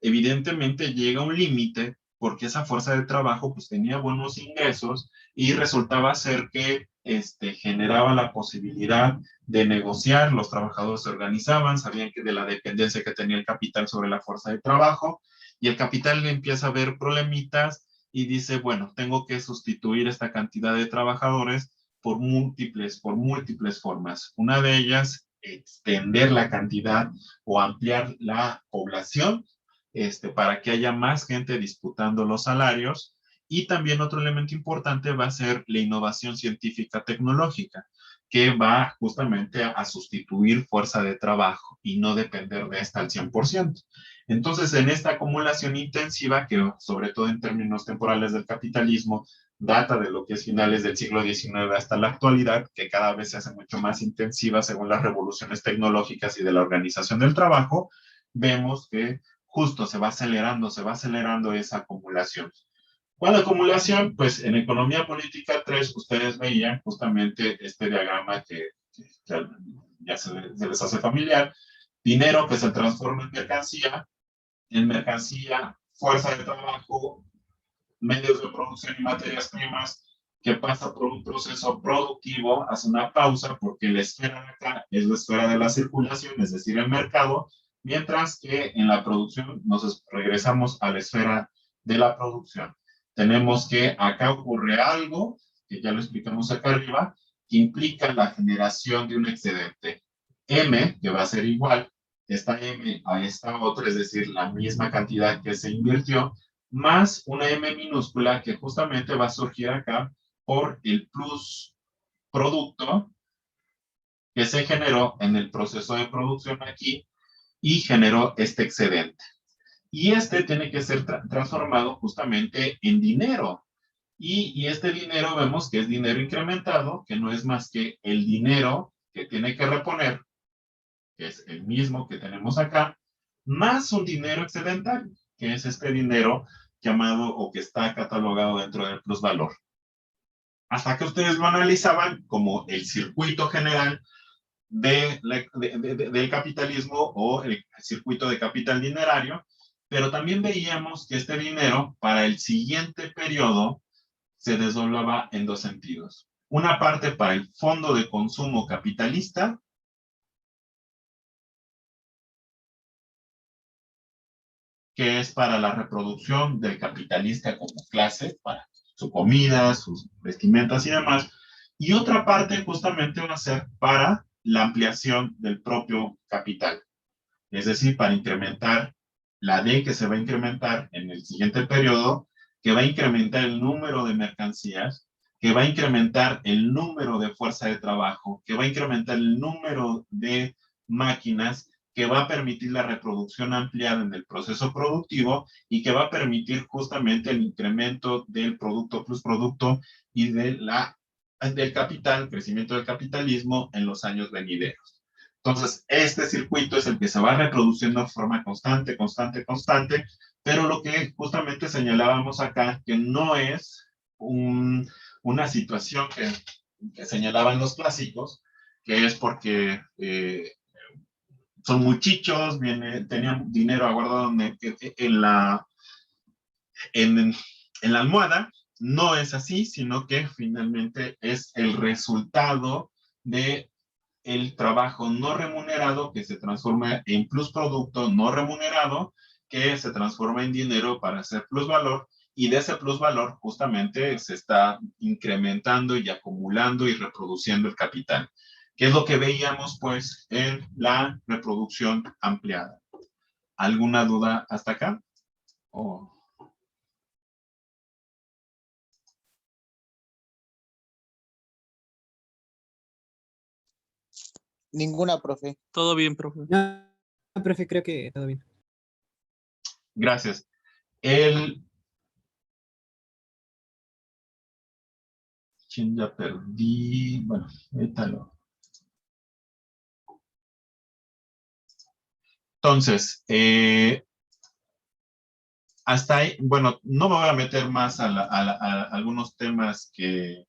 Evidentemente llega un límite porque esa fuerza de trabajo pues tenía buenos ingresos y resultaba ser que generaba la posibilidad de negociar, los trabajadores se organizaban, sabían que de la dependencia que tenía el capital sobre la fuerza de trabajo, y el capital empieza a ver problemitas y dice, bueno, tengo que sustituir esta cantidad de trabajadores por múltiples formas. Una de ellas, extender la cantidad o ampliar la población, para que haya más gente disputando los salarios. Y también otro elemento importante va a ser la innovación científica tecnológica, que va justamente a sustituir fuerza de trabajo y no depender de esta al 100%. Entonces, en esta acumulación intensiva, que sobre todo en términos temporales del capitalismo, data de lo que es finales del siglo XIX hasta la actualidad, que cada vez se hace mucho más intensiva según las revoluciones tecnológicas y de la organización del trabajo, vemos que justo se va acelerando esa acumulación. ¿Cuál acumulación? Pues en economía política 3 ustedes veían justamente este diagrama que ya se les hace familiar. Dinero que se transforma en mercancía, fuerza de trabajo, medios de producción y materias primas, que pasa por un proceso productivo, hace una pausa porque la esfera de acá es la esfera de la circulación, es decir, el mercado, mientras que en la producción nos regresamos a la esfera de la producción. Tenemos que acá ocurre algo, que ya lo explicamos acá arriba, que implica la generación de un excedente. M, que va a ser igual, esta M a esta otra, es decir, la misma cantidad que se invirtió, más una M minúscula que justamente va a surgir acá por el plus producto que se generó en el proceso de producción aquí y generó este excedente. Y este tiene que ser transformado justamente en dinero. Y este dinero vemos que es dinero incrementado, que no es más que el dinero que tiene que reponer, que es el mismo que tenemos acá, más un dinero excedentario, que es este dinero llamado o que está catalogado dentro del plusvalor. Hasta que ustedes lo analizaban como el circuito general del capitalismo o el circuito de capital dinerario, pero también veíamos que este dinero para el siguiente periodo se desdoblaba en dos sentidos. Una parte para el fondo de consumo capitalista, que es para la reproducción del capitalista como clase, para su comida, sus vestimentas y demás, y otra parte justamente va a ser para la ampliación del propio capital, es decir, para incrementar la D que se va a incrementar en el siguiente periodo, que va a incrementar el número de mercancías, que va a incrementar el número de fuerza de trabajo, que va a incrementar el número de máquinas, que va a permitir la reproducción ampliada en el proceso productivo y que va a permitir justamente el incremento del producto plus producto y del capital, crecimiento del capitalismo en los años venideros. Entonces, este circuito es el que se va reproduciendo de forma constante, pero lo que justamente señalábamos acá, que no es una situación que señalaban los clásicos, que es porque son muy chichos, tenían dinero aguardado en la almohada. No es así, sino que finalmente es el resultado de el trabajo no remunerado que se transforma en plusproducto no remunerado, que se transforma en dinero para hacer plusvalor, y de ese plusvalor justamente se está incrementando y acumulando y reproduciendo el capital, que es lo que veíamos pues en la reproducción ampliada. ¿Alguna duda hasta acá? Oh. Ninguna, profe. Todo bien, profe. No, profe, creo que todo bien. Gracias. Ya perdí. Bueno, ahorita lo. Entonces, hasta ahí, bueno, no me voy a meter más a algunos temas que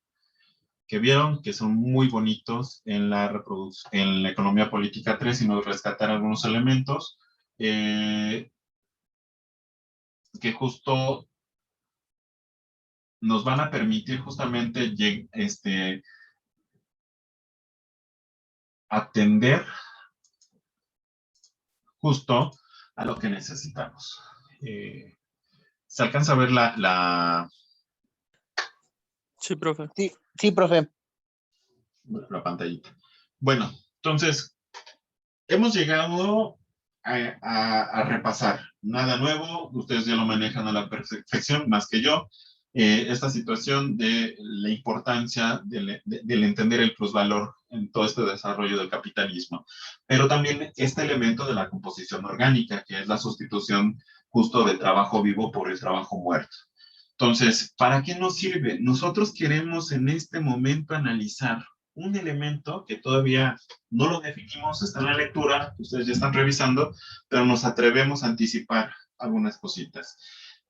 vieron, que son muy bonitos en la economía política 3, sino rescatar algunos elementos que justo nos van a permitir justamente atender justo a lo que necesitamos. ¿Se alcanza a ver Sí, profe. Sí, profe. la pantallita? Bueno, entonces, hemos llegado a repasar. Nada nuevo, ustedes ya lo manejan a la perfección, más que yo. Esta situación de la importancia del entender el plusvalor en todo este desarrollo del capitalismo, pero también este elemento de la composición orgánica, que es la sustitución justo de trabajo vivo por el trabajo muerto. Entonces, ¿para qué nos sirve? Nosotros queremos en este momento analizar un elemento que todavía no lo definimos, está en la lectura, ustedes ya están revisando, pero nos atrevemos a anticipar algunas cositas.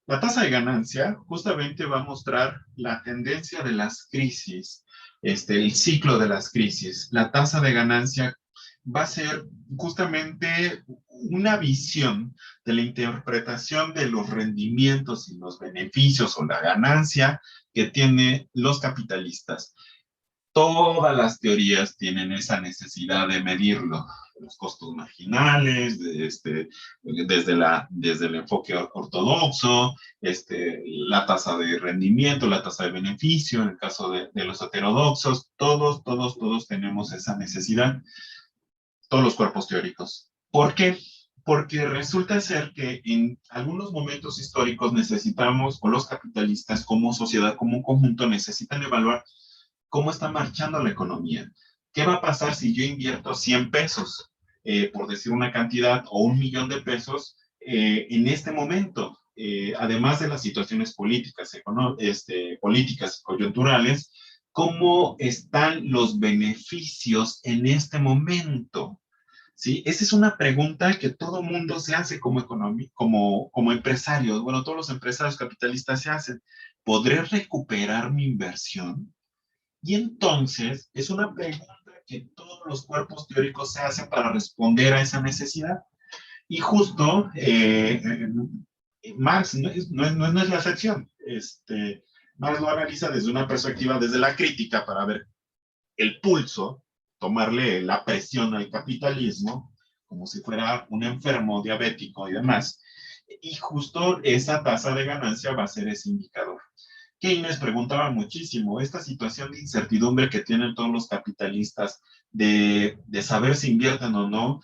La tasa de ganancia justamente va a mostrar la tendencia de las crisis, el ciclo de las crisis. La tasa de ganancia va a ser justamente una visión de la interpretación de los rendimientos y los beneficios o la ganancia que tienen los capitalistas. Todas las teorías tienen esa necesidad de medirlo, los costos marginales, desde el enfoque ortodoxo, la tasa de rendimiento, la tasa de beneficio, en el caso de los heterodoxos, todos tenemos esa necesidad, todos los cuerpos teóricos. ¿Por qué? Porque resulta ser que en algunos momentos históricos necesitamos, o los capitalistas como sociedad, como un conjunto, necesitan evaluar cómo está marchando la economía. ¿Qué va a pasar si yo invierto 100 pesos, por decir una cantidad, o 1.000.000 de pesos en este momento? Además de las situaciones políticas, políticas coyunturales, ¿cómo están los beneficios en este momento? ¿Sí? Esa es una pregunta que todo mundo se hace como empresario. Bueno, todos los empresarios capitalistas se hacen. ¿Podré recuperar mi inversión? Y entonces es una pregunta que todos los cuerpos teóricos se hacen para responder a esa necesidad. Y justo Marx no es la excepción. Marx lo analiza desde una perspectiva, desde la crítica, para ver el pulso, tomarle la presión al capitalismo, como si fuera un enfermo diabético y demás. Y justo esa tasa de ganancia va a ser ese indicador. Keynes preguntaba muchísimo, esta situación de incertidumbre que tienen todos los capitalistas de saber si invierten o no,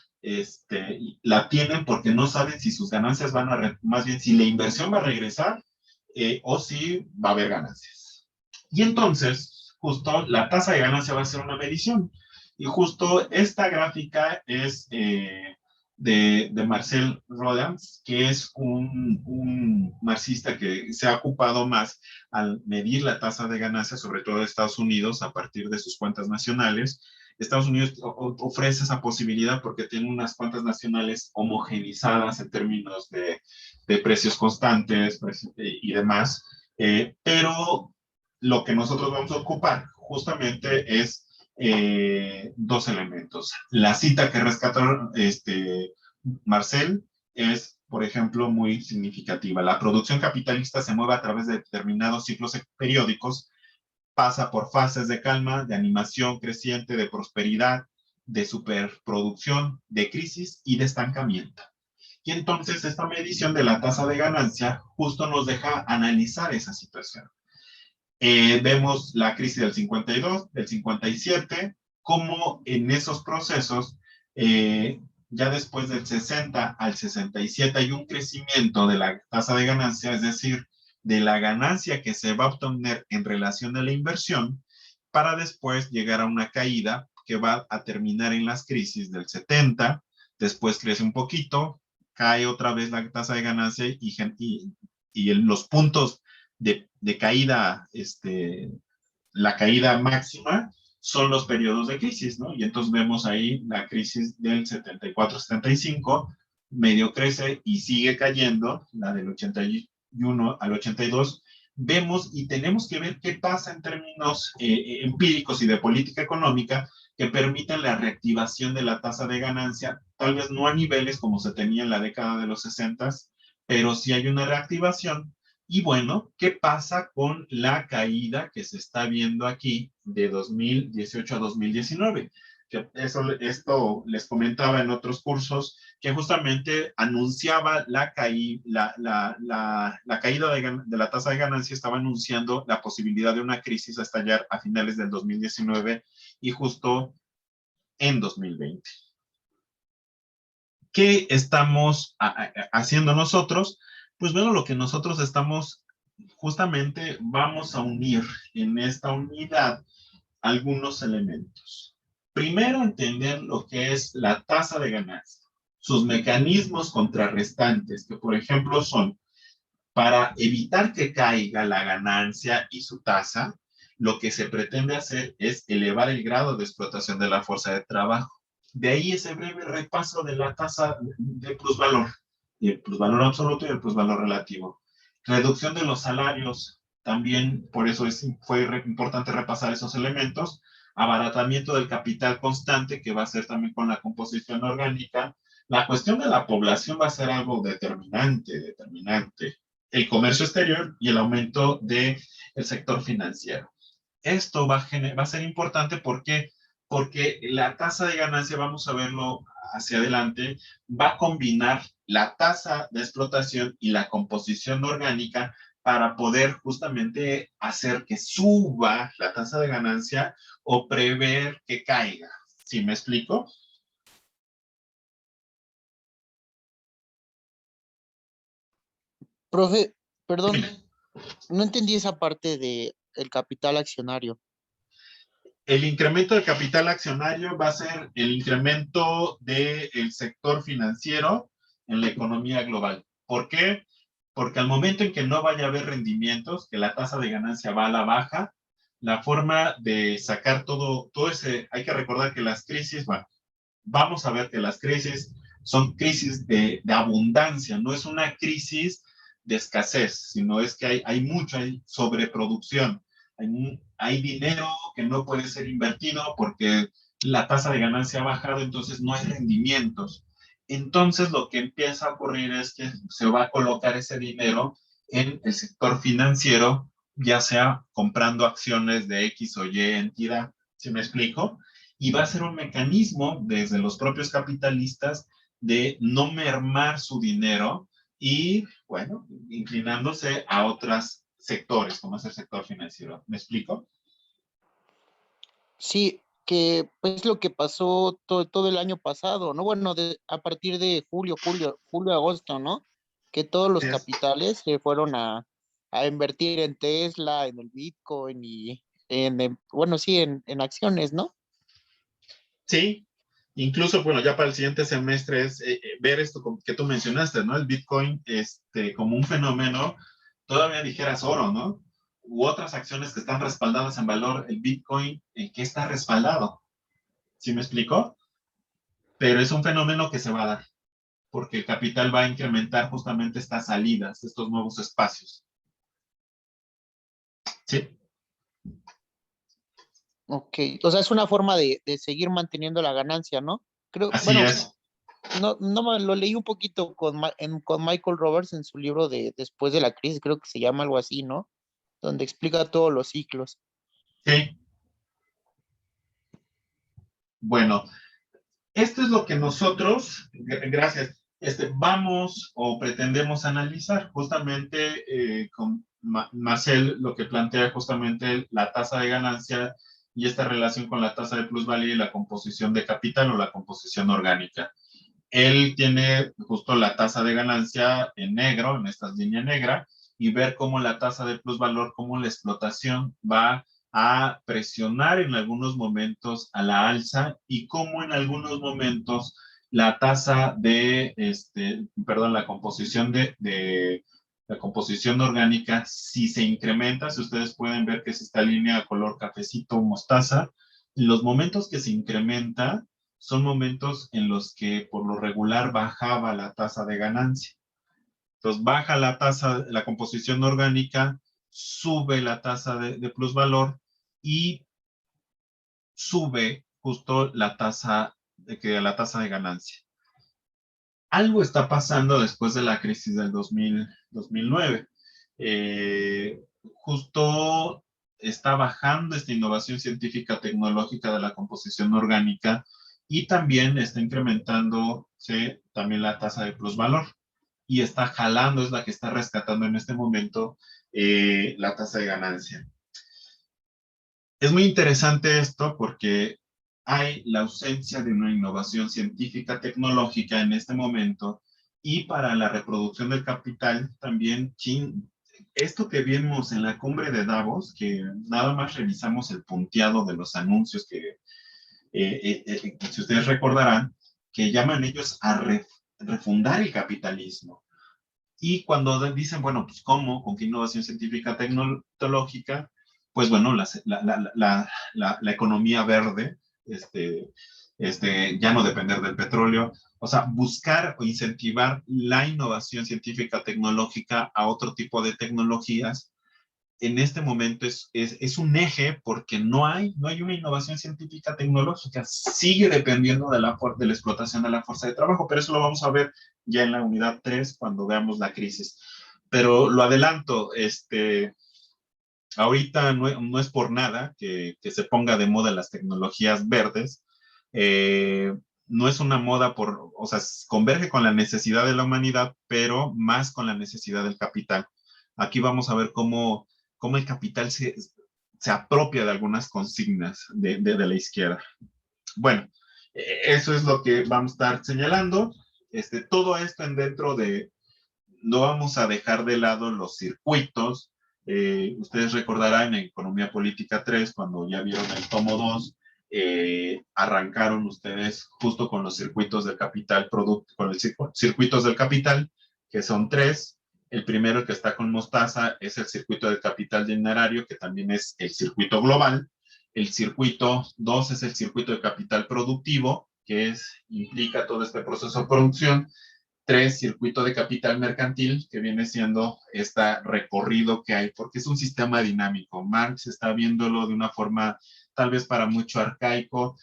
la tienen porque no saben si sus ganancias van a, más bien si la inversión va a regresar o si va a haber ganancias. Y entonces, justo la tasa de ganancia va a ser una medición. Y justo esta gráfica es de Marcel Rodin, que es un marxista que se ha ocupado más al medir la tasa de ganancia, sobre todo de Estados Unidos, a partir de sus cuentas nacionales. Estados Unidos ofrece esa posibilidad porque tiene unas cuentas nacionales homogenizadas en términos de precios constantes y demás, pero lo que nosotros vamos a ocupar justamente es dos elementos. La cita que rescató Marcel es, por ejemplo, muy significativa. La producción capitalista se mueve a través de determinados ciclos periódicos, pasa por fases de calma, de animación creciente, de prosperidad, de superproducción, de crisis y de estancamiento. Y entonces esta medición de la tasa de ganancia justo nos deja analizar esa situación. Vemos la crisis del 52, del 57, cómo en esos procesos, ya después del 60 al 67 hay un crecimiento de la tasa de ganancia, es decir, de la ganancia que se va a obtener en relación a la inversión, para después llegar a una caída que va a terminar en las crisis del 70, después crece un poquito, cae otra vez la tasa de ganancia y en los puntos de caída, la caída máxima son los periodos de crisis, ¿no? Y entonces vemos ahí la crisis del 74-75, medio crece y sigue cayendo, la del 81 al 82, vemos y tenemos que ver qué pasa en términos empíricos y de política económica que permiten la reactivación de la tasa de ganancia, tal vez no a niveles como se tenía en la década de los 60, pero sí hay una reactivación. Y bueno, ¿qué pasa con la caída que se está viendo aquí de 2018 a 2019? que esto les comentaba en otros cursos, que justamente anunciaba la caída de la tasa de ganancia, estaba anunciando la posibilidad de una crisis a estallar a finales del 2019 y justo en 2020. ¿Qué estamos haciendo nosotros? Pues bueno, lo que nosotros estamos, justamente vamos a unir en esta unidad algunos elementos. Primero, entender lo que es la tasa de ganancia, sus mecanismos contrarrestantes, que por ejemplo son, para evitar que caiga la ganancia y su tasa, lo que se pretende hacer es elevar el grado de explotación de la fuerza de trabajo. De ahí ese breve repaso de la tasa de plusvalor, y el plusvalor absoluto y el plusvalor relativo. Reducción de los salarios, también por eso fue importante repasar esos elementos. Abaratamiento del capital constante, que va a ser también con la composición orgánica. La cuestión de la población va a ser algo determinante. El comercio exterior y el aumento del sector financiero. Esto va a ser importante porque la tasa de ganancia, vamos a verlo hacia adelante, va a combinar la tasa de explotación y la composición orgánica para poder justamente hacer que suba la tasa de ganancia o prever que caiga. ¿Sí me explico? Profe, perdón, no entendí esa parte de el capital accionario. El incremento del capital accionario va a ser el incremento del sector financiero en la economía global. ¿Por qué? Porque al momento en que no vaya a haber rendimientos, que la tasa de ganancia va a la baja, la forma de sacar todo ese, hay que recordar que las crisis, bueno, vamos a ver que las crisis son crisis de abundancia, no es una crisis de escasez, sino es que hay sobreproducción. Hay dinero que no puede ser invertido porque la tasa de ganancia ha bajado, entonces no hay rendimientos. Entonces lo que empieza a ocurrir es que se va a colocar ese dinero en el sector financiero, ya sea comprando acciones de X o Y entidad, ¿sí me explico? Y va a ser un mecanismo desde los propios capitalistas de no mermar su dinero y, bueno, inclinándose a otros sectores, como es el sector financiero. ¿Me explico? Sí, que pues lo que pasó todo el año pasado, ¿no? Bueno, a partir de julio, agosto, ¿no? Que todos los capitales se fueron a invertir en Tesla, en el Bitcoin y bueno, sí, en acciones, ¿no? Sí, incluso, bueno, ya para el siguiente semestre es ver esto que tú mencionaste, ¿no? El Bitcoin como un fenómeno, todavía dijeras oro, ¿no? U otras acciones que están respaldadas en valor, el Bitcoin, ¿en qué está respaldado? ¿Sí me explico? Pero es un fenómeno que se va a dar, porque el capital va a incrementar justamente estas salidas, estos nuevos espacios. ¿Sí? Ok, o sea, es una forma de seguir manteniendo la ganancia, ¿no? Creo, Así bueno, es. no lo leí un poquito con Michael Roberts en su libro de Después de la crisis, creo que se llama algo así, ¿no? Donde explica todos los ciclos. Sí. Bueno, esto es lo que nosotros, gracias, vamos o pretendemos analizar. Justamente con Marcel lo que plantea justamente la tasa de ganancia y esta relación con la tasa de plusvalía y la composición de capital o la composición orgánica. Él tiene justo la tasa de ganancia en negro, en esta línea negra, y ver cómo la tasa de plusvalor, cómo la explotación va a presionar en algunos momentos a la alza y cómo en algunos momentos la tasa de, la composición la composición orgánica, si se incrementa, si ustedes pueden ver que es esta línea color cafecito mostaza, en los momentos que se incrementa, son momentos en los que por lo regular bajaba la tasa de ganancia. Entonces baja la tasa, la composición orgánica, sube la tasa de plusvalor y sube justo la tasa de ganancia. Algo está pasando después de la crisis del 2009. Justo está bajando esta innovación científica tecnológica de la composición orgánica y también está incrementando también la tasa de plusvalor y está jalando, es la que está rescatando en este momento la tasa de ganancia. Es muy interesante esto porque hay la ausencia de una innovación científica tecnológica en este momento y para la reproducción del capital también esto que vimos en la cumbre de Davos, que nada más revisamos el punteado de los anuncios que si ustedes recordarán, que llaman ellos a refundar el capitalismo. Y cuando dicen, bueno, pues ¿cómo? ¿Con qué innovación científica tecnológica? Pues bueno, la economía verde, ya no depender del petróleo, o sea, buscar o incentivar la innovación científica tecnológica a otro tipo de tecnologías, en este momento es un eje porque no hay una innovación científica tecnológica, sigue dependiendo de la explotación de la fuerza de trabajo, pero eso lo vamos a ver ya en la unidad 3 cuando veamos la crisis. Pero lo adelanto, ahorita no es por nada que se ponga de moda las tecnologías verdes, no es una moda o sea, converge con la necesidad de la humanidad, pero más con la necesidad del capital. Aquí vamos a ver cómo el capital se apropia de algunas consignas de la izquierda. Bueno, eso es lo que vamos a estar señalando. Todo esto no vamos a dejar de lado los circuitos. Ustedes recordarán en Economía Política 3, cuando ya vieron el tomo 2, arrancaron ustedes justo con los circuitos del capital, con los circuitos del capital, que son 3. El primero, el que está con mostaza, es el circuito del capital dinerario, que también es el circuito global. El circuito 2 es el circuito de capital productivo, que implica todo este proceso de producción. 3, circuito de capital mercantil, que viene siendo este recorrido que hay, porque es un sistema dinámico. Marx está viéndolo de una forma tal vez para mucho arcaico,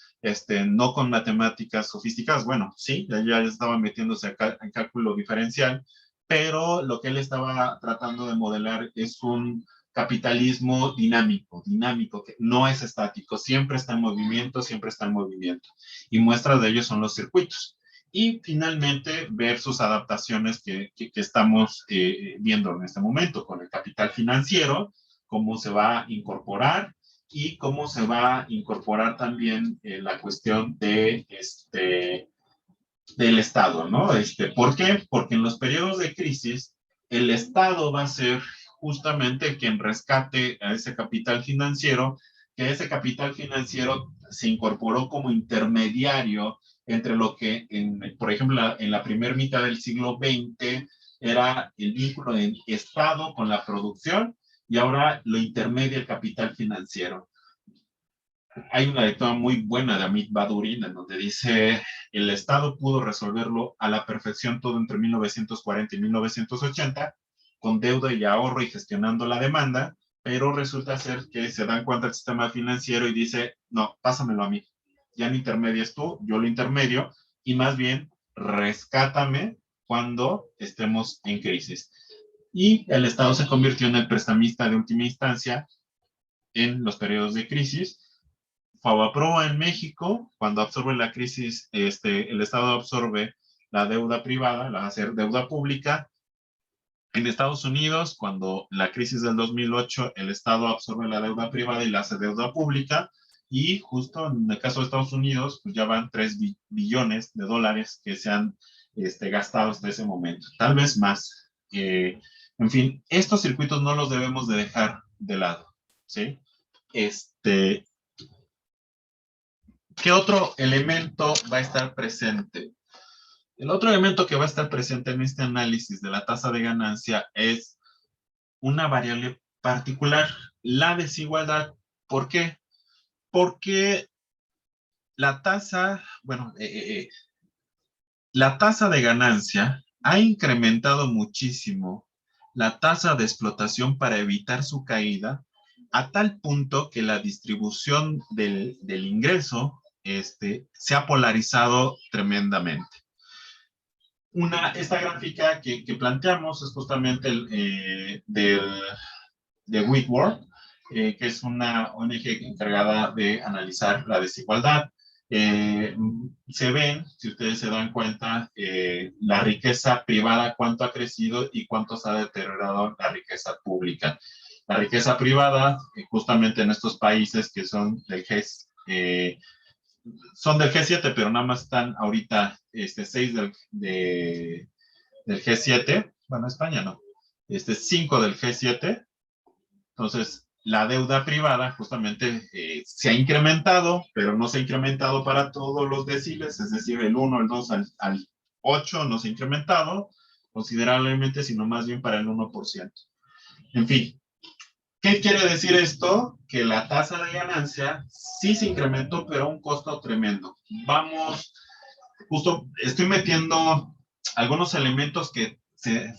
no con matemáticas sofisticadas. Bueno, sí, ya estaba metiéndose en cálculo diferencial, pero lo que él estaba tratando de modelar es un capitalismo dinámico, que no es estático, siempre está en movimiento, y muestras de ello son los circuitos. Y finalmente ver sus adaptaciones que estamos viendo en este momento con el capital financiero, cómo se va a incorporar y cómo se va a incorporar también la cuestión del Estado, ¿no? ¿Por qué? Porque en los periodos de crisis el Estado va a ser justamente quien rescate a ese capital financiero, que ese capital financiero se incorporó como intermediario entre lo que, por ejemplo, en la primera mitad del siglo XX era el vínculo del Estado con la producción y ahora lo intermedia el capital financiero. Hay una lectura muy buena de Amit Bhadurin en donde dice el Estado pudo resolverlo a la perfección todo entre 1940 y 1980 con deuda y ahorro y gestionando la demanda, pero resulta ser que se dan cuenta del sistema financiero y dice, no, pásamelo a mí. Ya no intermedias tú, yo lo intermedio y más bien rescátame cuando estemos en crisis. Y el Estado se convirtió en el prestamista de última instancia en los periodos de crisis. FABAPRO en México, cuando absorbe la crisis, el Estado absorbe la deuda privada, la hace deuda pública. En Estados Unidos, cuando la crisis del 2008, el Estado absorbe la deuda privada y la hace deuda pública. Y justo en el caso de Estados Unidos, pues ya van 3 billones de dólares que se han gastado hasta ese momento, tal vez más. En fin, estos circuitos no los debemos de dejar de lado, ¿sí? ¿Qué otro elemento va a estar presente? El otro elemento que va a estar presente en este análisis de la tasa de ganancia es una variable particular, la desigualdad. ¿Por qué? Porque la tasa, la tasa de ganancia ha incrementado muchísimo la tasa de explotación para evitar su caída, a tal punto que la distribución del ingreso se ha polarizado tremendamente. Esta gráfica que planteamos es justamente de Whitworth, que es una ONG encargada de analizar la desigualdad. Se ven, si ustedes se dan cuenta, la riqueza privada, cuánto ha crecido y cuánto se ha deteriorado la riqueza pública. La riqueza privada, justamente en estos países que son del son del G7, pero nada más están ahorita 6 del G7, bueno, España no, 5 del G7, entonces la deuda privada justamente se ha incrementado, pero no se ha incrementado para todos los deciles, es decir, el 1, el 2 al 8 no se ha incrementado considerablemente, sino más bien para el 1%. En fin, ¿qué quiere decir esto? Que la tasa de ganancia sí se incrementó, pero a un costo tremendo. Vamos, justo estoy metiendo algunos elementos que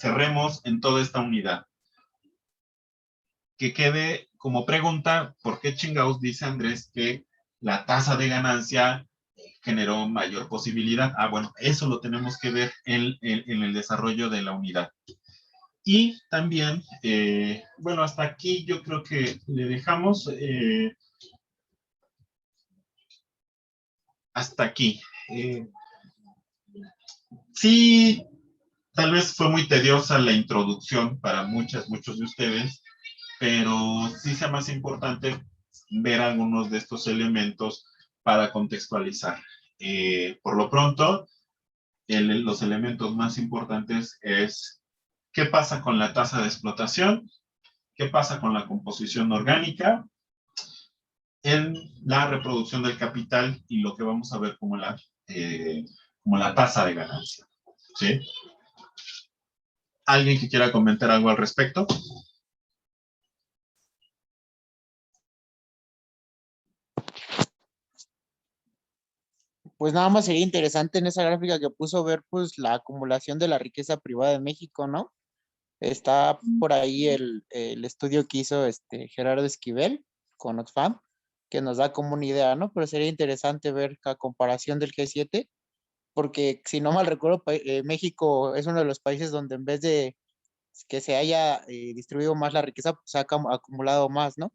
cerremos en toda esta unidad. Que quede como pregunta, ¿por qué chingados dice Andrés que la tasa de ganancia generó mayor posibilidad? Ah, bueno, eso lo tenemos que ver en el desarrollo de la unidad. Y también, bueno, hasta aquí yo creo que le dejamos hasta aquí. Sí, tal vez fue muy tediosa la introducción para muchos de ustedes, pero sí sea más importante ver algunos de estos elementos para contextualizar. Por lo pronto, los elementos más importantes es qué pasa con la tasa de explotación, qué pasa con la composición orgánica, en la reproducción del capital y lo que vamos a ver como la tasa de ganancia. ¿Sí? ¿Alguien que quiera comentar algo al respecto? Pues nada más sería interesante en esa gráfica que puso ver pues la acumulación de la riqueza privada de México, ¿no? Está por ahí el estudio que hizo Gerardo Esquivel con Oxfam, que nos da como una idea, ¿no? Pero sería interesante ver la comparación del G7, porque si no mal recuerdo, México es uno de los países donde en vez de que se haya distribuido más la riqueza, pues se ha acumulado más, ¿no?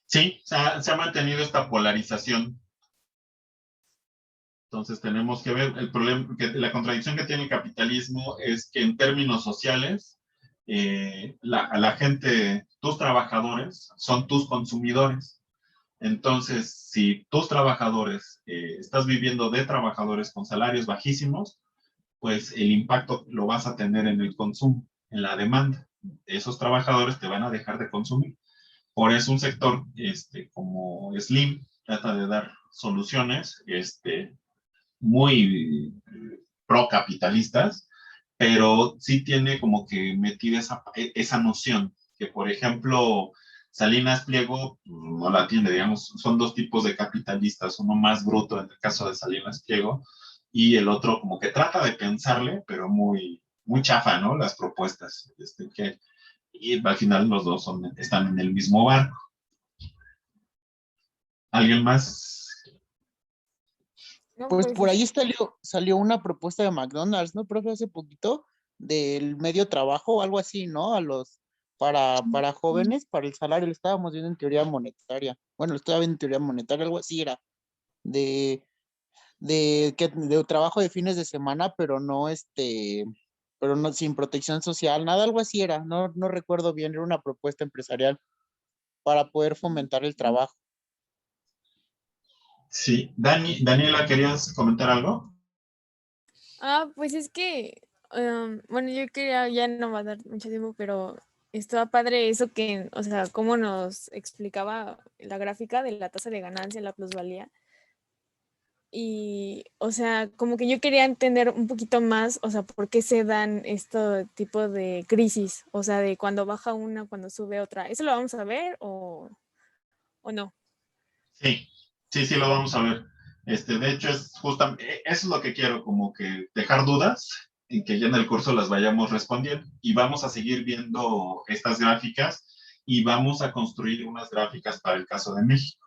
Sí, se ha mantenido esta polarización. Entonces tenemos que ver el problema, que la contradicción que tiene el capitalismo es que en términos sociales, a la gente, tus trabajadores son tus consumidores. Entonces, si tus trabajadores, estás viviendo de trabajadores con salarios bajísimos, pues el impacto lo vas a tener en el consumo, en la demanda. Esos trabajadores te van a dejar de consumir. Por eso un sector como Slim trata de dar soluciones muy procapitalistas, pero sí tiene como que metida esa noción, que por ejemplo Salinas Pliego no la tiene, digamos, son dos tipos de capitalistas, uno más bruto en el caso de Salinas Pliego, y el otro como que trata de pensarle, pero muy chafa, ¿no? Las propuestas, y al final los dos están en el mismo barco. ¿Alguien más? No, Pues pues por ahí salió una propuesta de McDonald's, ¿no? Profe, hace poquito, del medio trabajo o algo así, ¿no? Para jóvenes, para el salario, lo estábamos viendo en teoría monetaria. Bueno, lo estaba viendo en teoría monetaria, algo así era. De, de trabajo de fines de semana, pero no pero no sin protección social, nada, algo así era. No recuerdo bien, era una propuesta empresarial para poder fomentar el trabajo. Sí. Daniela, ¿querías comentar algo? Pues es que, bueno, yo quería, ya no va a dar mucho tiempo, pero estaba padre eso que, o sea, cómo nos explicaba la gráfica de la tasa de ganancia, la plusvalía. Y, o sea, como que yo quería entender un poquito más, o sea, por qué se dan este tipo de crisis, o sea, de cuando baja una, cuando sube otra. ¿Eso lo vamos a ver o no? Sí, sí, lo vamos a ver. De hecho, es justamente, eso es lo que quiero, como que dejar dudas y que ya en el curso las vayamos respondiendo. Y vamos a seguir viendo estas gráficas y vamos a construir unas gráficas para el caso de México.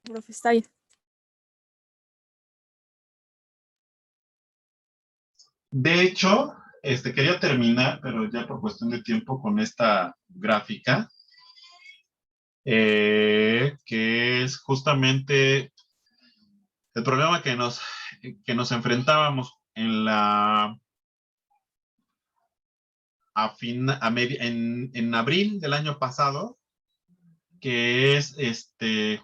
Profe, está bien. De hecho, quería terminar, pero ya por cuestión de tiempo, con esta gráfica, que es justamente el problema que nos enfrentábamos en en abril del año pasado, que es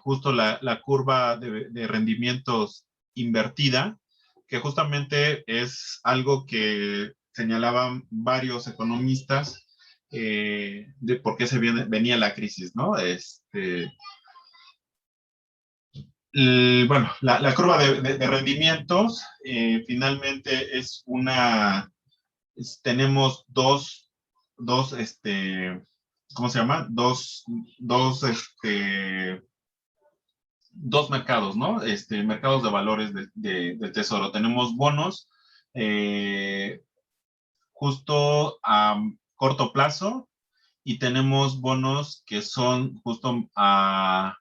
justo la curva de rendimientos invertida, que justamente es algo que señalaban varios economistas de por qué venía la crisis, ¿no? Bueno, la curva de rendimientos finalmente es tenemos dos, ¿cómo se llama? Dos mercados, ¿no? Mercados de valores del tesoro. Tenemos bonos justo a corto plazo y tenemos bonos que son justo a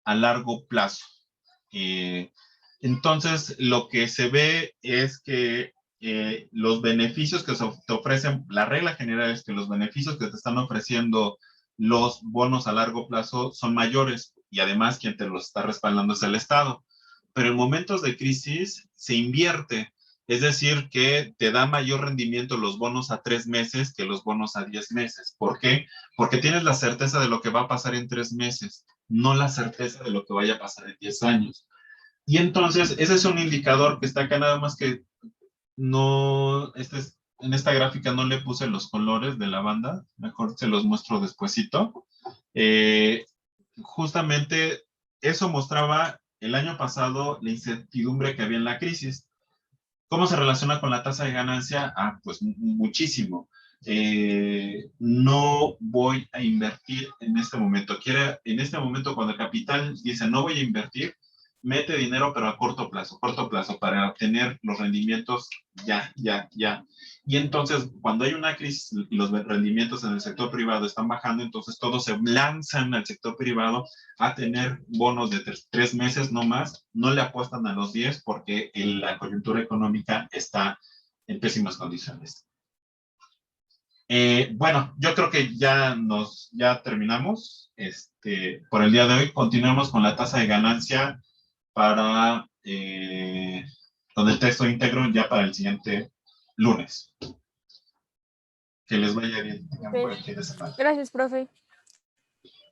largo plazo. Entonces, lo que se ve es que los beneficios que te ofrecen, la regla general es que los beneficios que te están ofreciendo los bonos a largo plazo son mayores y además quien te los está respaldando es el Estado. Pero en momentos de crisis se invierte, es decir, que te da mayor rendimiento los bonos a 3 meses que los bonos a 10 meses. ¿Por qué? Porque tienes la certeza de lo que va a pasar en 3 meses, no la certeza de lo que vaya a pasar en 10 años. Y entonces, ese es un indicador que está acá, nada más que no, en esta gráfica no le puse los colores de la banda, mejor se los muestro despuesito. Justamente eso mostraba el año pasado la incertidumbre que había en la crisis. ¿Cómo se relaciona con la tasa de ganancia? Ah, pues muchísimo. No voy a invertir en este momento. En este momento, cuando el capital dice no voy a invertir, mete dinero, pero a corto plazo, para obtener los rendimientos ya. Y entonces, cuando hay una crisis y los rendimientos en el sector privado están bajando, entonces todos se lanzan al sector privado a tener bonos de 3 meses, no más, no le apuestan a los 10 porque la coyuntura económica está en pésimas condiciones. Bueno, yo creo que ya terminamos por el día de hoy. Continuamos con la tasa de ganancia con el texto íntegro ya para el siguiente lunes. Que les vaya bien. Gracias, profe.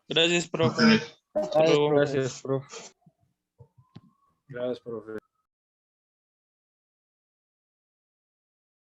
Gracias, profe. Gracias, profe. Gracias, profe.